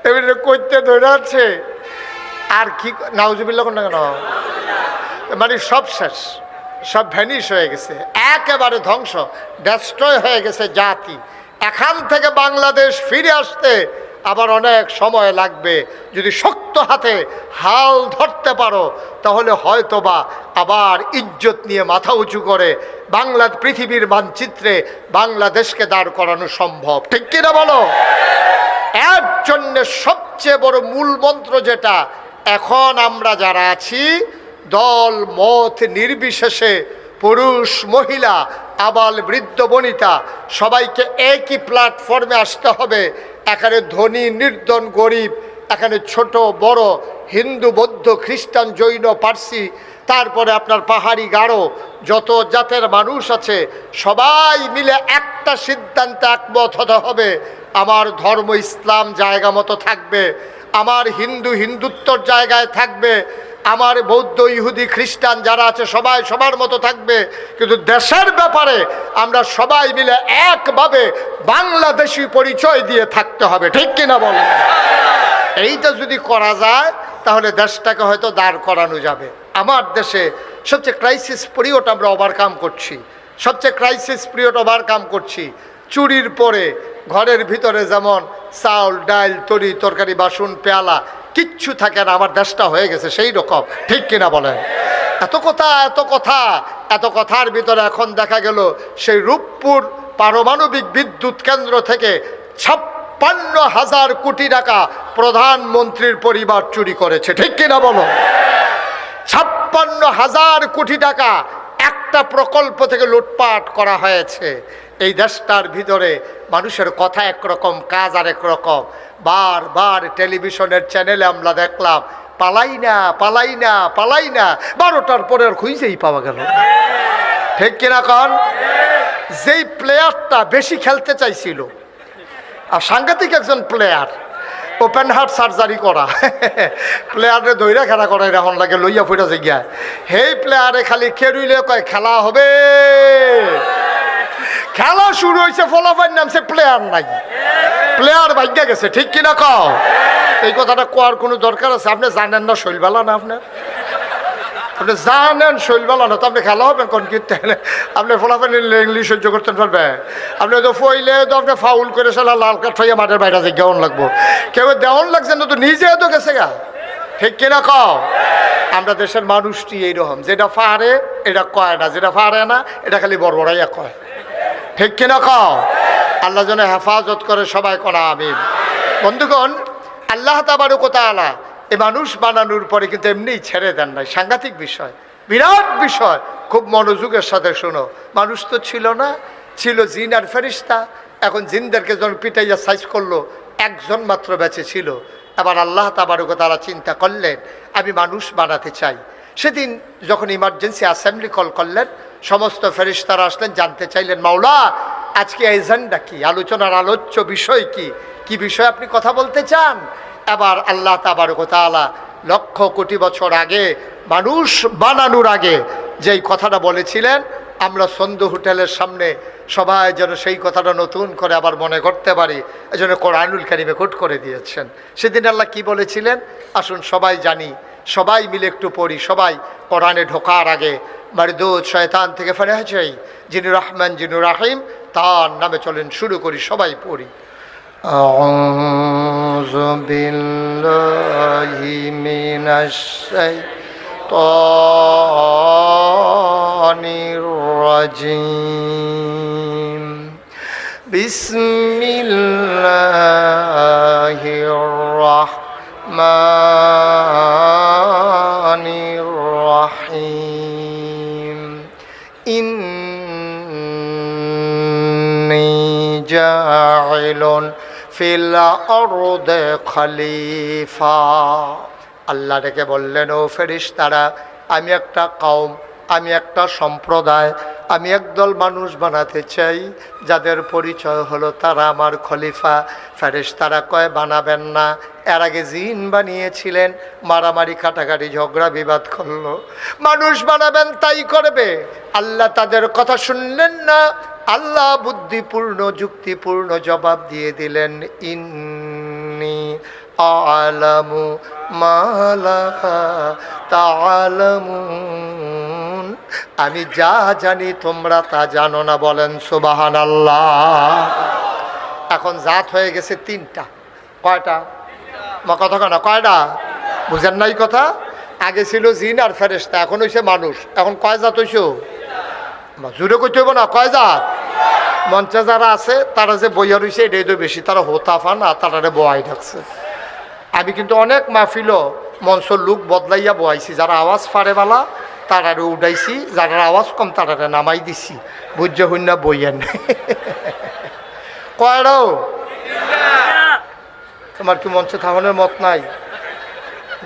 এবারে করতে ধরে আছে আর কি, নাউজুবিল্লাহ কোন কেন, মানে সব শেষ, সব ভ্যানিশ হয়ে গেছে, একেবারে ধ্বংস, ডেস্ট্রয় হয়ে গেছে জাতি। এখান থেকে বাংলাদেশ ফিরে আসতে আবার অনেক সময় লাগবে। যদি শক্ত হাতে হাল ধরতে পারো তাহলে হয়তোবা আবার ইজ্জত নিয়ে মাথা উঁচু করে পৃথিবীর মানচিত্রে বাংলাদেশকে দাঁড় করানো সম্ভব, ঠিক কিনা বলো? এর জন্য সবচেয়ে বড় মূল মন্ত্র যেটা, এখন আমরা যারা আছি দল মত নির্বিশেষে, পুরুষ মহিলা আবাল বৃদ্ধ বনিতা সবাইকে একই প্ল্যাটফর্মে আসতে হবে। এখানে ধনী নির্ধন গরিব, এখানে ছোট বড়, হিন্দু বৌদ্ধ খ্রিস্টান জৈন পার্সি, তারপরে আপনার পাহাড়ি গারো, যত জাতের মানুষ আছে সবাই মিলে একটা সিদ্ধান্তে একমত হতে হবে। আমার ধর্ম ইসলাম জায়গা মতো থাকবে, আমার হিন্দু হিন্দুত্বর জায়গায় থাকবে, আমার বৌদ্ধ ইহুদি খ্রিস্টান যারা আছে সবাই সবার মতো থাকবে, কিন্তু দেশের ব্যাপারে আমরা সবাই মিলে একভাবে বাংলাদেশি পরিচয় দিয়ে থাকতে হবে, ঠিক কিনা বলেন? এইটা যদি করা যায় তাহলে দেশটাকে হয়তো দাঁড় করানো যাবে। আমার দেশে সবচেয়ে ক্রাইসিস পিরিয়ড আমরা ওভারকাম করছি, সবচেয়ে ক্রাইসিস পিরিয়ড ওভারকাম করছি। চুরির পরে ঘরের ভিতরে যেমন চাউল ডাল তরি তরকারি বাসন পেয়ালা কিচ্ছু থাকে না, আমার দেশটা হয়ে গেছে সেই রকম, ঠিক কিনা বলেন? এত কথা এত কথা এত কথার ভিতরে এখন দেখা গেল সেই রূপপুর পারমাণবিক বিদ্যুৎ কেন্দ্র থেকে 56,000 কোটি টাকা প্রধানমন্ত্রীর পরিবার চুরি করেছে, ঠিক কিনা বলো? 56,000 কোটি টাকা একটা প্রকল্প থেকে লুটপাট করা হয়েছে। এই দেশটার ভিতরে মানুষের কথা একরকম, কাজ আর একরকম। বারবার টেলিভিশনের চ্যানেলে আমরা দেখলাম পালাই না পালাই না পালাই না, 12টার পরে আর খুঁজেই পাওয়া গেল, ঠিক কিনা কন? যেই প্লেয়ারটা বেশি খেলতে চাইছিল, আর সাংঘাতিক একজন প্লেয়ার, ওপেন হার্ট সার্জারি করা প্লেয়ারে দৈরা খেলা করা এখন লাগে লইয়া ফুটা জায়গায়, সেই প্লেয়ারে খালি খেরুইলে কয় খেলা হবে, খেলা শুরু হয়েছে, ফলাফল নামছে, প্লেয়ার নাই, প্লেয়ার ভাগ্যা গেছে, ঠিক কিনা কও? এই কথাটা কোয়ার কোনো দরকার আছে? আপনি জানেন না শৈলবেলা না, আপনি জানেন শৈলবেলা না তো আপনি খেলা হবেন কোন কি? আপনি ফলাফল ইংলিশ সহ্য করতে পারবেন? আপনি তো ফইলে তো আপনি ফাউল করে সালা লাল কাঠ হইয়া মাঠের বাইরে যে দেওয়ান লাগবো, কেউ দেওয়ান লাগছে না তো নিজে তো গেছে গা, ঠিক কিনা কও? আমরা দেশের মানুষটি এইরকম, যেটা পারে এটা কয় না, যেটা পারে না এটা খালি বড়বড়াইয়া কয়, ঠিক কিনা কও? আল্লাহ যেন হেফাজত করে, সবাই করা আমিন। বন্ধুগণ, আল্লাহ তাবারক ওয়া তাআলা এই মানুষ বানানোর পরে কিন্তু এমনিই ছেড়ে দেন নাই, সাংঘাতিক বিষয়, বিরাট বিষয়, খুব মনোযোগের সাথে শোনো। মানুষ তো ছিল না, ছিল জিন আর ফেরেশতা। এখন জিনদেরকে যখন পিটাইয়া সাইজ করলো, একজন মাত্র বেঁচে ছিল। এবার আল্লাহ তাবারক ওয়া তাআলা চিন্তা করলেন আমি মানুষ বানাতে চাই। সেদিন যখন ইমার্জেন্সি অ্যাসেম্বলি কল করলেন, সমস্ত ফেরেশতারা আসলেন, জানতে চাইলেন মাওলা আজকে এজেন্ডা কি, আলোচনার আলোচ্য বিষয় কি, কি বিষয় আপনি কথা বলতে চান? এবার আল্লাহ তাবারক ওয়া তাআলা লক্ষ কোটি বছর আগে মানুষ বানানোর আগে যেই কথাটা বলেছিলেন, আমরা সন্ধ্যা হোটেলের সামনে সবাই যেন সেই কথাটা নতুন করে আবার মনে করতে পারি, এজন্য কোরআনুল কারীমে কোট করে দিয়েছেন। সেদিন আল্লাহ কি বলেছিলেন আসুন সবাই জানি, সবাই মিলে একটু পড়ি। সবাই কোরআনে ঢোকার আগে মারদুদ শয়তান থেকে ফেরা চাই, যিনি রহমান যিনি রাহিম, তার নামে চলেন শুরু করি, সবাই পড়ি। আউযু বিল্লাহি মিনাশ শাইতানির রাজিম। বিসমিল্লাহির রাহমানির রাহিম ইন্নী জাইলুন ফিল আরদি খলিফা। আল্লাহ ডেকে বললেন, ও ফেরেশতারা, আমি একটা কওম, আমি একটা সম্প্রদায়, আমি একদল মানুষ বানাতে চাই যাদের পরিচয় হলো তারা আমার খলিফা। ফেরেশতারা কয়, বানাবেন না। এর আগে জিন বানিয়েছিলেন, মারামারি কাটাকাটি ঝগড়া বিবাদ করলো। মানুষ বানাবেন, তাই করবে। আল্লাহ তাদের কথা শুনলেন না। আল্লাহ বুদ্ধিপূর্ণ যুক্তিপূর্ণ জবাব দিয়ে দিলেন, ইন্নী আ'লামু মা লা তা'লামুন, আমি যা জানি তোমরা তা জানো না। বলেন সুবহানাল্লাহ। এখন জাত হয়ে গেছে তিনটা। কয়টা? কথা কেন? কয়টা? বুঝেন নাই কথা? আগে ছিল জিন আর ফেরেশতা, এখন হইছে মানুষ। এখন কয় জাত হইছে? জুড়ে কইতে হইব না, কয় জাত? মঞ্চে যারা আছে তারা যে বইয়া রইছে এটাই তো বেশি, তারা হোতাফা না, তারা বয়াই থাকছে। আমি কিন্তু অনেক মাহফিলও মঞ্চর লুক বদলাইয়া বয়াইছি। যারা আওয়াজ ফাড়ে বালা তারারে উঠাইছি, যারা আওয়াজ কম তারারে নামাই দিছি। বুঝে হইনা বইয়েন। কয়টাও? তোমার কি মঞ্চে থামানোর মত নাই?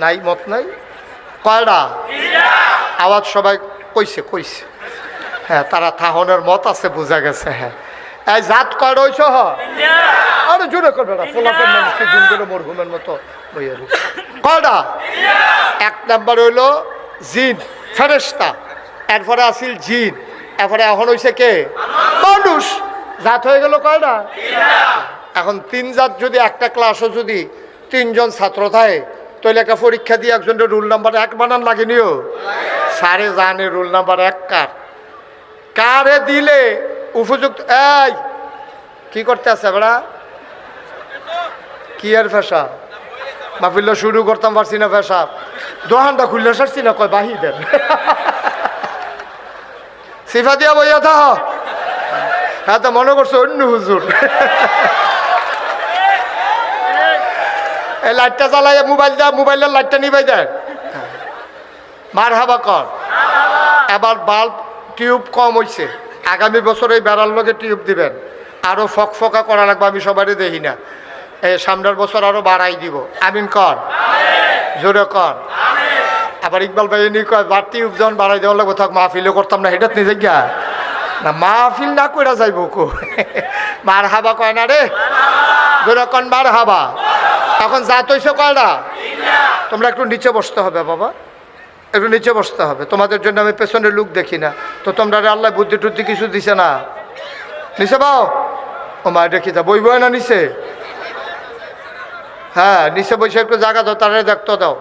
নাই, মত নাই? কয়টা? আওয়াজ সবাই কইছে কইছে। হ্যাঁ, তারা থাহনের মত আছে, বোঝা গেছে। হ্যাঁ, এই জাত কয়টা হইছ? আরে জোরে করবে না, ফোলাপের মানুষকে গুনগুলো মরহুমের মতো বইয়া রয়েছে। কয়টা? এক নাম্বার হইল জিন, ফেরেশতা। এরপরে আসিল জিন, এরপরে এখন হইছে কে? মানুষ। জাত হয়ে গেল কয়টা? এখন তিন জাত যদি একটা ক্লাসও যদি তিনজন ছাত্র থাকে, তাহলে একটা পরীক্ষা দিয়ে একজনের রুল নাম্বার 1 বানান লাগেনিও। সারে জানে রুল নাম্বার 1 কার, কারে দিলে উপযুক্ত। এই কি করতে আছে বেড়া? কি আর ফেসা মাহফিল শুরু করতাম পারছি না, ফেসা দোহানটা খুললে সারছি না, কয় বাহি দেন। সিফা দিয়া বইয়া থাহ। হ্যাঁ, তো মনে করছো অন্য হুজুর। এই লাইটটা জ্বালাইয়া মোবাইলের লাইটটা নিবাই দেয়। মারহাবা কর। এবার বাল্ব টিউব কম হয়েছে, আগামী বছর এই বেড়ার লগে টিউব দিবেন, আরো ফকফকা করা লাগবে। আমি সবারই দেখি না, এই সামনের বছর আরো বাড়াই দিব। আমিন কর, জোরে কর। আবার ইকবাল ভাই নি কয়, টিউব যখন বাড়াই দেওয়া লাগবে থাক, মাহফিলও করতাম না। এটা নিজে গিয়া না, মাহফিল না কইরা যাইব কো। মার হাবা কয় না রে, জোরে কন মার হাবা। এখন জাত হইছে কয়টা? তোমরা একটু নিচে বসতে হবে বাবা, একটু নিচে বসতে হবে। তোমাদের জন্য আমি পেছনের লুক দেখি না, তো তোমরা আল্লাহ বুদ্ধি টুদ্ধি কিছু দিছে না। নিচে বাও। ও মা দেখি যা বই বই না নিচে। হ্যাঁ, নিচে বসে একটু জায়গা দাও, তারা দেখতে দাও।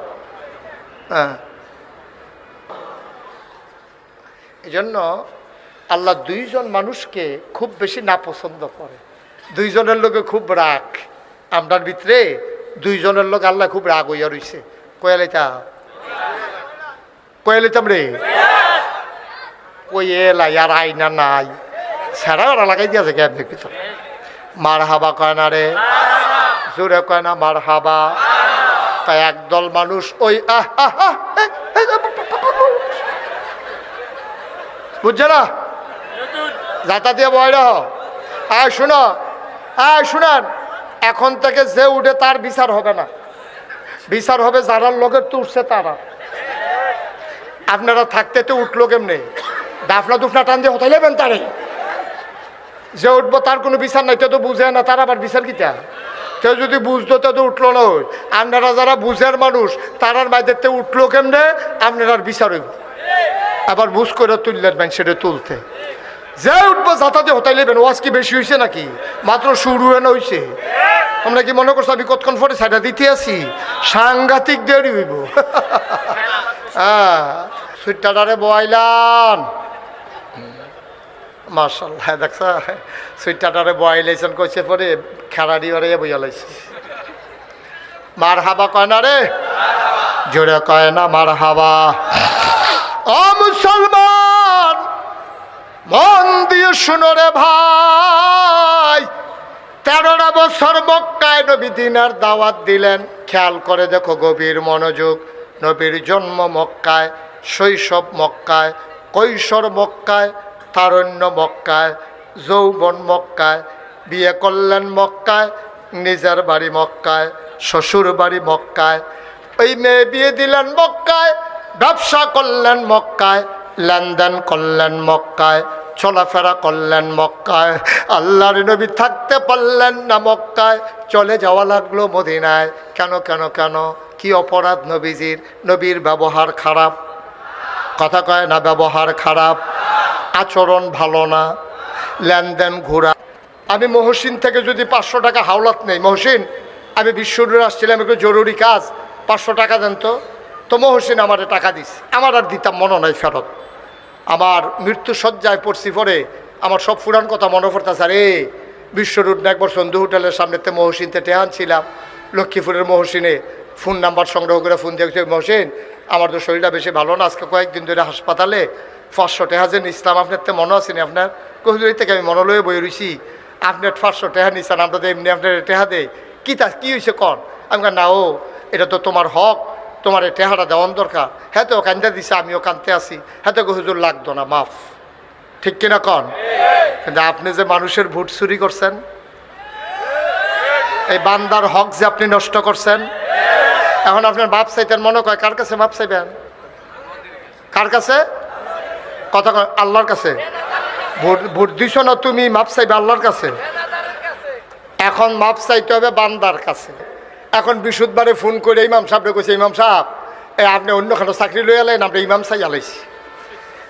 হ্যাঁ, এই জন্য আল্লাহ দুইজন মানুষকে খুব বেশি নাপছন্দ করে। দুইজনের লোকে খুব রাগ। আমরার ভিতরে দুইজনের লোক আল্লাহ খুব রাগ হইয়া রইছে। কয়ালিতাম রে, কই এলাই আর আইনা নাই, সারা ওরা লাগাই দিয়েছে ক্যাবের ভিতরে। মার হাবা কয় না রে, জোরে কয় না মার হাবা। তাই একদল মানুষ ওই বুঝছে না, যাতা দিয়ে বয়রা। আয় শোনো, আয় শুনান, এখন থেকে যে উঠে তার বিচার হবে না, বিচার হবে যারা লোকের তো উঠছে তারা। আপনারা থাকতে তো উঠলো কেমনে? দাফনা দুফনা টান দিয়ে হতাই নেবেন তারে। যে উঠবো তার কোনো বিচার নাই, তো বুঝে না, তার আবার বিচার কিটা? কেউ যদি বুঝতো তো উঠলো না। আপনারা যারা বুঝের মানুষ তারার বাইরেতে উঠলো কেমনে, আপনারা বিচার হইব। আবার বুঝ করে তুললেন ব্যাংক সেটা তুলতে যে উঠবো যাতাতে হতাই নেবেন। ওয়াজ কি বেশি হয়েছে নাকি? মাত্র শুরু হয়ে না হয়েছে। তোমরা কি মনে করছো আমি কতক্ষণ পরে সাইডা দিতে আছি? সাংঘাতিক দেরি হইব। হ্যাঁ, সুইটারে বয়াইলাম মার্শাল্লাহ, দেখছ সুইটারে বয়াইলাইছেন কইছে পরে খেলাড়ি ওরে বইয়া লাইছে। মার হাবা কয় না রে, জোরে কয় না মার হাবা। ও মুসলমান, মন দিয়ে শুনো রে ভাই, 13টা বছর মক্কায় নবী দিনের দাওয়াত দিলেন। খেয়াল করে দেখো, গভীর মনোযোগ। নবীর জন্ম মক্কায়, শৈশব মক্কায়, কৈশোর মক্কায়, তারুণ্য মক্কায়, যৌবন মক্কায়, বিয়ে করলেন মক্কায়, নিজের বাড়ি মক্কায়, শ্বশুর বাড়ি মক্কায়, ওই মেয়ে বিয়ে দিলেন মক্কায়, ব্যবসা করলেন মক্কায়, লেনদেন করলেন মক্কায়, চলাফেরা করলেন মক্কায়। আল্লাহর নবী থাকতে পারলেন না মক্কায়, চলে যাওয়া লাগলো মদিনায়। কেন কেন কেন? কি অপরাধ নবীজির? নবীর ব্যবহার খারাপ, কথা কয় না, ব্যবহার খারাপ, আচরণ ভালো না, লেনদেন ঘোরা। আমি মহসিন থেকে যদি 500 টাকা হাওলাত নেই, মহসিন আমি বিশ্বরুর আসছিলাম, একটু জরুরি কাজ, 500 টাকা দেন তো মহসিন আমারে টাকা দিস, আমার আর দিতাম মনে নাই ফেরত। আমার মৃত্যু সজ্জায় পড়ছি, পরে আমার সব ফুরান কথা মনে পড়তেছে। আরে বিশ্বরুট না একবার সন্ধু হোটেলের সামনেতে মহসিনতে টেহান ছিলাম, লক্ষ্মীপুরের মহসিনে ফোন নাম্বার সংগ্রহ করে ফোন দিয়েছে, মহসিন আমার তো শরীরটা বেশি ভালো না, আজকে কয়েকদিন ধরে হাসপাতালে 500 টাকা যে নিছিলাম, আপনার তো মনে আছেনি? আপনার কহিদুরি থেকে আমি মনে লয়ে বই রইছি, আপনার 500 টাকা নিচ্ছেন, আমরা তো এমনি আপনার টেহা দেয় কি হয়েছে কন? আমি না, ও এটা তো তোমার হক, তোমার এই টেহাটা দেওয়ান দরকার। হ্যাঁ তো কান্দা দিছে, আমিও কান্দতে আসি। হ্যাঁ তো হুজুর লাগতো না, মাফ, ঠিক কিনা কন? কিন্তু আপনি যে মানুষের ভোট চুরি করছেন, এই বান্দার হক যে আপনি নষ্ট করছেন, এখন আপনার মাপ চাইতেন, মনে কয় কার কাছে মাপ চাইবেন? কার কাছে? কথা কয়, আল্লাহর কাছে। ভোট দিছ না তুমি, মাপ চাইবে আল্লাহর কাছে। এখন মাপ চাইতে হবে বান্দার কাছে। এখন বিশুদ্ধবারে ফোন করে ইমাম সাহেবরে কইছে, ইমাম সাহেব আপনি অন্যখানে চাকরি লই আলেন, আপনি ইমাম চাই আলাইছি।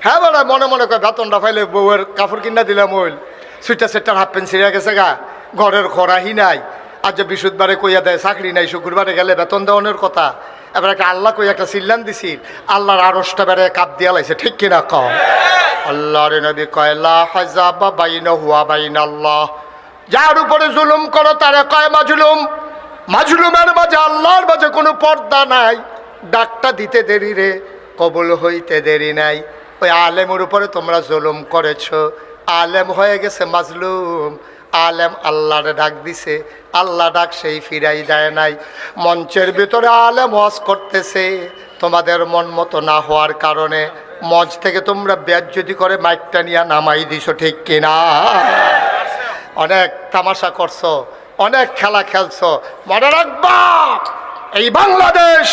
হ্যাঁ বলে মনে মনে কয় বেতনটা পাইলে বউয়ের কাপড় কিনা দিলাম, ওইল সুইটার সেটার হাফ প্যান্ট ছিঁড়ে গেছে গা, ঘরের খরাহি নাই, আর যে বিশুদ্ধবারে কইয়া দেয় চাকরি নাই, শুক্রবারে গেলে বেতন দেওয়ানোর কথা। এবার একটা আল্লাহ কই একটা চিল্লান দিছিল, আল্লাহর আরশটা বেড়ে কাপ দিয়া লাইছে, ঠিক কিনা কম? আল্লাহর নবী কয় লা হাজাবা বাইনাহু ওয়া বাইনাল্লাহ, যার উপরে জুলুম করো তারে কয় মাজলুম। মাজলুমের মাঝে আল্লাহর মাঝে কোনো পর্দা নাই। ডাকটা দিতে দেরি রে, কবুল হইতে দেরি নাই। ওই আলেমের উপরে তোমরা জুলুম করেছো, আলেম হয়ে গেছে মাজলুম। আলেম আল্লাহর ডাক দিছে, আল্লাহ ডাক সেই ফিরাই দেয় নাই। মঞ্চের ভিতরে আলেম ওয়াজ করতেছে, তোমাদের মন মতো না হওয়ার কারণে মঞ্চ থেকে তোমরা বেজ্জতি করে মাইকটা নিয়ে নামাই দিছো, ঠিক কিনা? অনেক তামাশা করছো, অনেক খেলা খেলছো। মনে রাখবা, এই বাংলাদেশ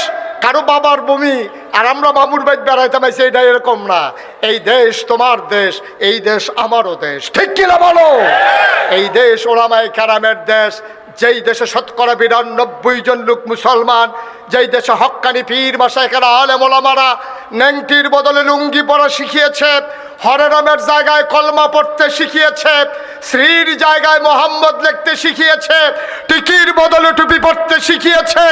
কারো বাবার ভূমি, আর আমরা বাবুর বাইক বেড়াইতে পাইছি, এটা এরকম না। এই দেশ তোমার দেশ, এই দেশ আমারও দেশ, ঠিক কিনা বলো? এই দেশ ওলামায়ে কেরামের দেশ। যেই দেশে ৯৯ জন লোক মুসলমান, যেই দেশে হক্কানি পীর মাশায়েখেরা আলেম ওলামারা নেংটির বদলে লুঙ্গি পরা শিখিয়েছে, হরে রামের জায়গায় কলমা পড়তে শিখিয়েছে, শ্রীর জায়গায় মোহাম্মদ লিখতে শিখিয়েছে, টিকির বদলে টুপি পড়তে শিখিয়েছে,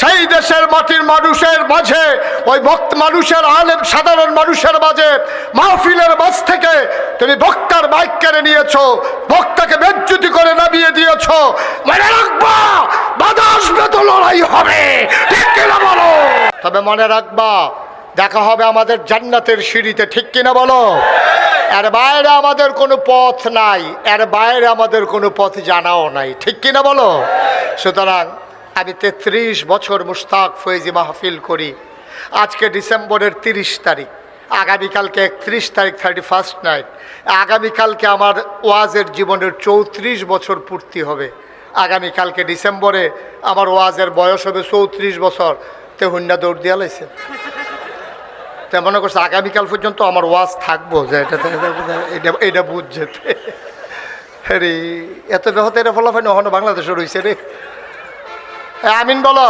সেই দেশের মাটির মানুষের মাঝে, ওই ভক্ত মানুষের, আলেম সাধারণ মানুষের মাঝে, মাহফিলের মাঝ থেকে তুমি বক্তার মাইক কেড়ে নিয়েছো, বক্তাকে বেজ্জতি করে নামিয়ে দিয়েছো। মনে রাখবা, বাধা আসবে তো লড়াই হবে, ঠিক কিনা বলো? তবে মনে রাখবা, দেখা হবে আমাদের জান্নাতের সিঁড়িতে, ঠিক কিনা বলো? এর বাইরে আমাদের কোনো পথ নাই, এর বাইরে আমাদের কোনো পথ জানাও নাই, ঠিক কিনা বলো? সুতরাং আমি 33 বছর মুশতাক ফয়েজি মাহফিল করি। আজকে ডিসেম্বরের 30 তারিখ, আগামীকালকে 31 তারিখ, 31st নাইট। আগামীকালকে আমার ওয়াজের জীবনের 34 বছর পূর্তি হবে। আগামীকালকে ডিসেম্বরে আমার ওয়াজের বয়স হবে 34 বছর। তে হুন্ডা দৌড় দিয়া লাইছে, তে মনে করছে আগামীকাল পর্যন্ত আমার ওয়াজ থাকবো, যে এটা বুঝছে রে, এত ব্যাহত এটা ফলাফল নহনো বাংলাদেশে রয়েছে রে। আমিন বলো।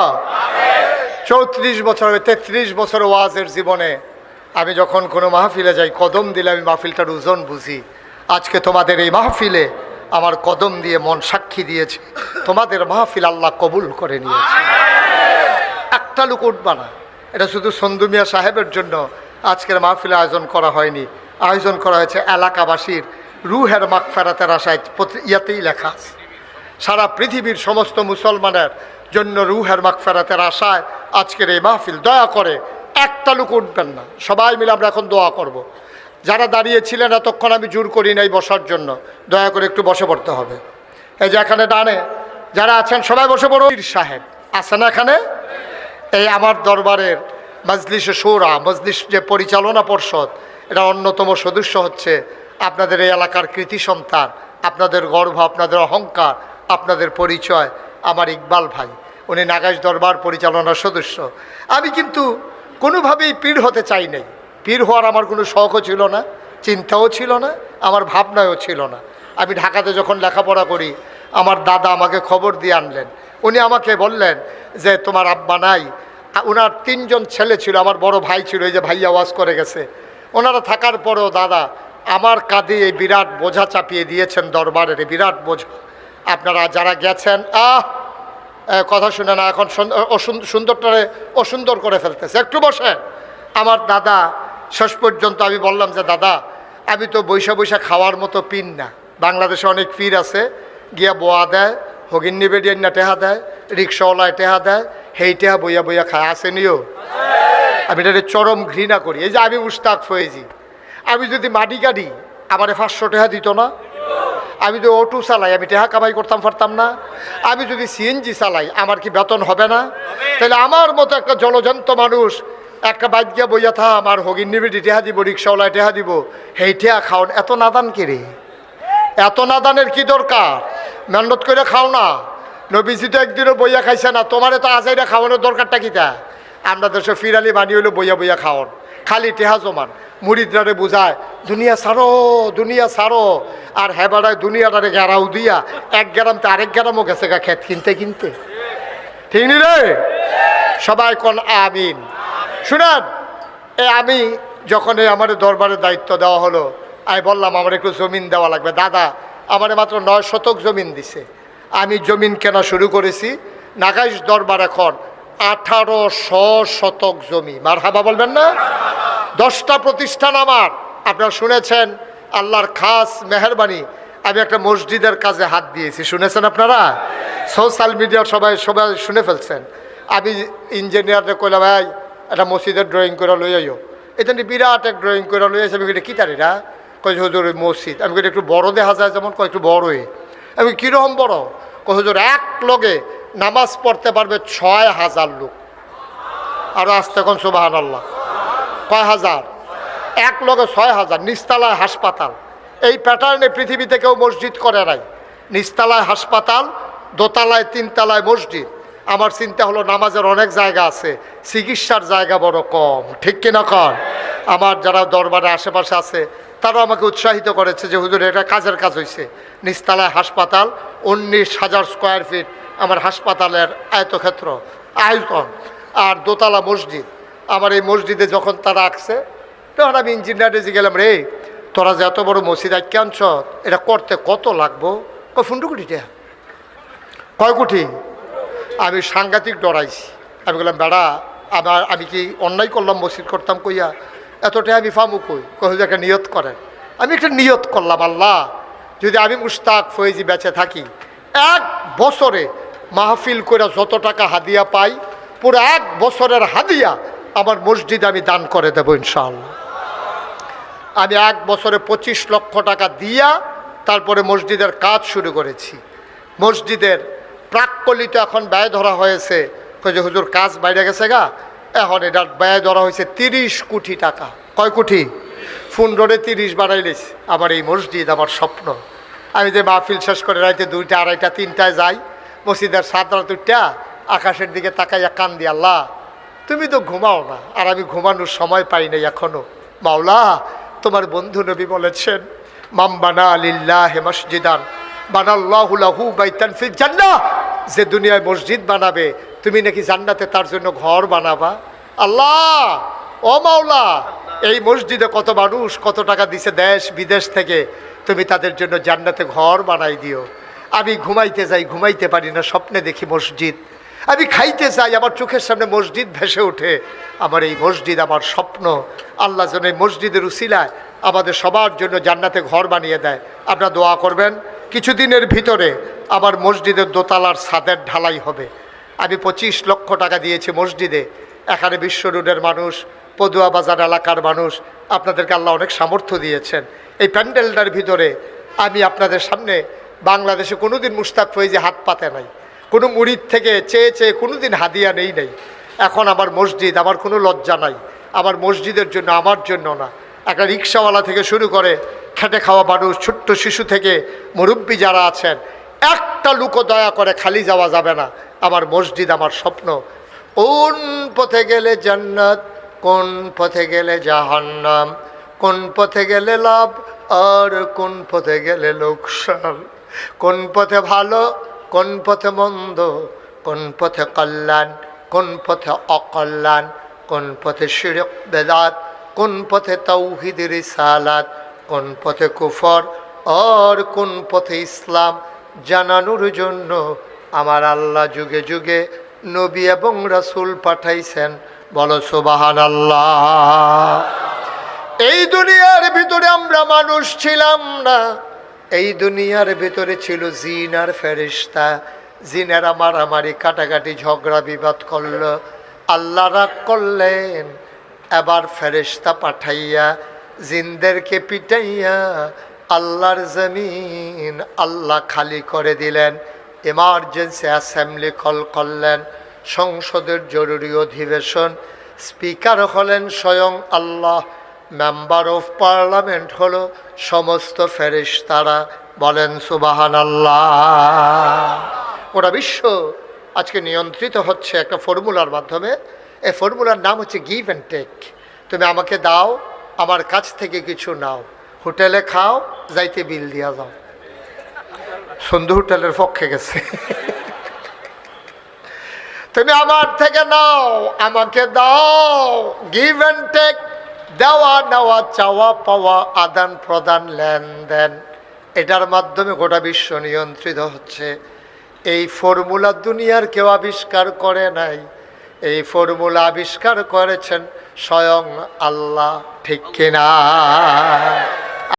34 বছর হবে, 33 বছর ওয়াজের জীবনে আমি যখন কোনো মাহফিলে যাই, কদম দিলে আমি মাহফিলটার ওজন বুঝি। আজকে তোমাদের এই মাহফিলে আমার কদম দিয়ে মন সাক্ষী দিয়েছে, তোমাদের মাহফিল আল্লাহ কবুল করে নিয়েছে। একটা লোক উঠবা না, এটা শুধু সন্দু মিয়া সাহেবের জন্য আজকের মাহফিলে আয়োজন করা হয়নি, আয়োজন করা হয়েছে এলাকাবাসীর রুহের মাগফিরাতের আশায়। ইয়াতেই লেখা আছে, সারা পৃথিবীর সমস্ত মুসলমানের জন্য রুহের মাগফিরাতের আশায় আজকের এই মাহফিল। দয়া করে একটা লোক উঠবেন না, সবাই মিলে আমরা এখন দোয়া করব। যারা দাঁড়িয়েছিলেন এতক্ষণ আমি জোর করি নাই বসার জন্য, দয়া করে একটু বসে পড়তে হবে। এই যে এখানে ডানে যারা আছেন সবাই বসে পড়ো। পীর সাহেব আছেন এখানে। এই আমার দরবারের মজলিসে শুরা, মজলিস যে পরিচালনা পর্ষদ, এটা অন্যতম সদস্য হচ্ছে আপনাদের এই এলাকার কৃতি সন্তান, আপনাদের গর্ব, আপনাদের অহংকার, আপনাদের পরিচয় আমার ইকবাল ভাই। উনি নাগাইশ দরবার পরিচালনার সদস্য। আমি কিন্তু কোনোভাবেই পীর হতে চাই নাই। পীর হওয়ার আমার কোনো শখও ছিল না, চিন্তাও ছিল না, আমার ভাবনাও ছিল না। আমি ঢাকাতে যখন লেখাপড়া করি, আমার দাদা আমাকে খবর দিয়ে আনলেন। উনি আমাকে বললেন যে তোমার আব্বা নাই। ওনার 3 জন ছেলে ছিল, আমার বড় ভাই ছিল, এই যে ভাইয়া ওয়াজ করে গেছে। ওনারা থাকার পরেও দাদা আমার কাঁধে এই বিরাট বোঝা চাপিয়ে দিয়েছেন, দরবারের এই বিরাট বোঝা। আপনারা যারা গেছেন কথা শুনে না, এখন সুন্দরটারে অসুন্দর করে ফেলতেছে, একটু বসে। আমার দাদা শেষ পর্যন্ত আমি বললাম যে দাদা আমি তো বৈশা বৈশা খাওয়ার মতো পীর না। বাংলাদেশে অনেক পীর আছে, গিয়া বোয়া দেয়, হগিন্নি বেডিয়ান না টেহা দেয়, রিক্সাওয়ালায় টেহা দেয়, হেই টেহা বইয়া বইয়া খায়, আসেনিও। আমি এটা চরম ঘৃণা করি। এই যে আমি মুশতাক ফয়েজি, আমি যদি মাটি গাড়ি আমার 500 টাকা দিত না? আমি যদি অটো চালাই আমি টাকা কামাই করতাম পারতাম না? আমি যদি সিএনজি চালাই আমার কি বেতন হবে না? তাহলে আমার মতো একটা জলজন্ত মানুষ একটা বাইক গিয়া বইয়া থা, আমার হগিন নিবিটি টেহা দিব, রিক্সাওয়ালায় টেহা দিব, হেই টেহা খাওন, এত নাদান কে রে? এত নাদানের কি দরকার? মেহনত করে খাও না। নবীজি তো একদিনও বইয়া খাইছে না, তোমারে তো আজাইরা খাওয়ানোর দরকারটা কিটা? আমরা দেশে ফিরালি বানি হইলো বইয়া বইয়া খাওয়ান, খালি টেহা জমান। মুরিদরারে বুঝায় দুনিয়া সারো, দুনিয়া সারো, আর হেবাড়ায় দুনিয়াটারে গেরাও দিয়া 1 গ্রাম তো 1.5 গ্রামও গেছে গা খেত কিনতে কিনতে। ঠিক নি রে? সবাই কোন আমিন। শুনেন, আমি যখন আমার দরবারের দায়িত্ব দেওয়া হলো, আমি বললাম আমার একটু জমিন দেওয়া লাগবে। দাদা আমার মাত্র 9 শতক জমিন দিছে। আমি জমিন কেনা শুরু করেছি। নাগাইশ দরবার এখন 1800 শতক জমি। মারহাবা বলবেন না? 10টা প্রতিষ্ঠান আমার। আপনারা শুনেছেন আল্লাহর খাস মেহেরবানি, আমি একটা মসজিদের কাজে হাত দিয়েছি, শুনেছেন আপনারা? সোশ্যাল মিডিয়ার সবাই শুনে ফেলছেন। আমি ইঞ্জিনিয়াররে কইলাম ভাই একটা মসজিদের ড্রয়িং করে লই আইও। এটা বিরাট এক ড্রয়িং করে লই আসে। আমি এটা কী তারিরা? কই হুজুর ওই মসজিদ। আমি একটু বড় দেখা যায়, যেমন কয় একটু বড়ই। আমি কীরকম বড়? কই হুজুর এক লগে নামাজ পড়তে পারবে 6000 লোক। আরও আসতে এখন সুবহানাল্লাহ, কয় হাজার? এক লগে 6000। নিচতলায় হাসপাতাল। এই প্যাটার্নে পৃথিবীতে কেউ মসজিদ করে নাই। নিচতলায় হাসপাতাল, দোতলায় 3 তলায় মসজিদ। আমার চিন্তা হলো নামাজের অনেক জায়গা আছে, চিকিৎসার জায়গা বড় কম। ঠিক কিনা কন? আমার যারা দরবারে আশেপাশে আছে তারাও আমাকে উৎসাহিত করেছে যে হুজুর এটা কাজের কাজ হয়েছে। নিচতলায় হাসপাতাল, 19,000 স্কোয়ার ফিট আমার হাসপাতালের আয়তক্ষেত্র আয়তন, আর দোতলা মসজিদ। আমার এই মসজিদে যখন তারা আঁকছে তখন আমি ইঞ্জিনিয়ারে গেলাম, রে তোরা যে এত বড় মসজিদ আঁকে আনছ, এটা করতে কত লাগবো? কয় 15 কোটি টাকা। কয় কোটি? আমি সাংঘাতিক ডরাইছি। আমি বললাম বেড়া আমি কি অন্যায় করলাম মসজিদ করতাম কইয়া? এতটা আমি ফামু কই? কই একটা নিয়ত করেন। আমি একটা নিয়ত করলাম, আল্লাহ যদি আমি মুশতাক ফয়েজি বেঁচে থাকি, 1 বছরে মাহফিল করে যত টাকা হাদিয়া পাই, পুরো 1 বছরের হাদিয়া আমার মসজিদে আমি দান করে দেবো ইনশাআল্লাহ। আমি 1 বছরে 25 লক্ষ টাকা দিয়া তারপরে মসজিদের কাজ শুরু করেছি। মসজিদের প্রাক্কলিত এখন ব্যয় ধরা হয়েছে, যে হুজুর কাজ বাইরে গেছে গা, এখন এটার ব্যয় ধরা হয়েছে 30 কোটি টাকা। কয় কোটি? 15 30 বাড়াইলিস। আমার এই মসজিদ আমার স্বপ্ন। আমি যে মাহফিল শেষ করে রাইতে 2টা 2:30 3টায় যাই, মসজিদের সাদরা 2টা আকাশের দিকে তাকাইয়া কান্দি, আল্লাহ তুমি তো ঘুমাও না, আর আমি ঘুমানোর সময় পাই নাই এখনো। মাওলা তোমার বন্ধু নবী বলেছেন, মাম বানা লিল্লাহি মসজিদান বানাল্লাহু লাহু বাইতান ফিল জান্নাহ। যে দুনিয়ায় মসজিদ বানাবে তুমি নাকি জান্নাতে তার জন্য ঘর বানাবা। আল্লাহ ও মাওলা, এই মসজিদে কত মানুষ কত টাকা দিছে দেশ বিদেশ থেকে, তুমি তাদের জন্য জান্নাতে ঘর বানাই দিও। আমি ঘুমাইতে যাই, ঘুমাইতে পারি না, স্বপ্নে দেখি মসজিদ। আমি খাইতে চাই, আমার চোখের সামনে মসজিদ ভেসে ওঠে। আমার এই মসজিদ আমার স্বপ্ন। আল্লাহ যেন এই মসজিদের উসিলায় আমাদের সবার জন্য জান্নাতে ঘর বানিয়ে দেয়। আপনারা দোয়া করবেন। কিছুদিনের ভিতরে আমার মসজিদের দোতলার ছাদের ঢালাই হবে। আমি 25 লক্ষ টাকা দিয়েছি মসজিদে। এখানে বিশ্ব রোডের মানুষ, পদুয়া বাজার এলাকার মানুষ, আপনাদেরকে আল্লাহ অনেক সামর্থ্য দিয়েছেন। এই প্যান্ডেলটার ভিতরে আমি আপনাদের সামনে বাংলাদেশে কোনোদিন মুশতাক ফৈজি হাত পাতে নাই, কোনো মুরিদ থেকে চেয়ে চেয়ে কোনোদিন হাদিয়া নেই নাই। এখন আমার মসজিদ, আমার কোনো লজ্জা নাই, আমার মসজিদের জন্য, আমার জন্য না, একটা রিক্সাওয়ালা থেকে শুরু করে খেটে খাওয়া মানুষ, ছোট্ট শিশু থেকে মুরব্বী যারা আছেন, একটা লোকও দয়া করে খালি যাওয়া যাবে না। আমার মসজিদ আমার স্বপ্ন। কোন পথে গেলে জান্নাত, কোন পথে গেলে জাহান্নাম, কোন পথে গেলে লাভ আর কোন পথে গেলে লোকসান, কোন পথে ভালো, কোন পথে মন্দ, কোন পথে কল্যাণ, কোন পথে অকল্যাণ, কোন পথে শিরক বেদাত, কোন পথে তাওহীদ রিসালাত, কোন পথে কুফর আর কোন পথে ইসলাম জানানোর জন্য আমার আল্লাহ যুগে যুগে নবী এবং রাসূল পাঠাইছেন। বলো সুবহানাল্লাহ। এই দুনিয়ার ভিতরে আমরা মানুষ ছিলাম না, এই দুনিয়ার ভিতরে ছিল জিন আর ফেরেশতা। জিনেরা মারামারি কাটাকাটি ঝগড়া বিবাদ করল, আল্লাহ রাগ করলেন। এবার ফেরেশতা পাঠাইয়া জিনদেরকে পিটাইয়া আল্লাহর জমিন আল্লাহ খালি করে দিলেন। এমার্জেন্সি অ্যাসেম্বলি কল করলেন, সংসদের জরুরি অধিবেশন। স্পিকার হলেন স্বয়ং আল্লাহ, মেম্বার অফ পার্লামেন্ট হলো সমস্ত ফেরেশতারা। বলেন সুবহানাল্লাহ। ওরা বিশ্ব আজকে নিয়ন্ত্রিত হচ্ছে একটা ফর্মুলার মাধ্যমে। এই ফর্মুলার নাম হচ্ছে গিভ অ্যান্ড টেক। তুমি আমাকে দাও, আমার কাছ থেকে কিছু নাও। হোটেলে খাও, যাইতে বিল দিয়া যাও। সন্ধু হোটেলের পক্ষে গেছে। তুমি আমার থেকে নাও, আমাকে দাও। গিভ অ্যান্ড টেক, দেওয়া নেওয়া, চাওয়া পাওয়া, আদান প্রদান, লেনদেন, এটার মাধ্যমে গোটা বিশ্ব নিয়ন্ত্রিত হচ্ছে। এই ফর্মুলা দুনিয়ার কেউ আবিষ্কার করে নাই, এই ফর্মুলা আবিষ্কার করেছেন স্বয়ং আল্লাহ। ঠিক কিনা?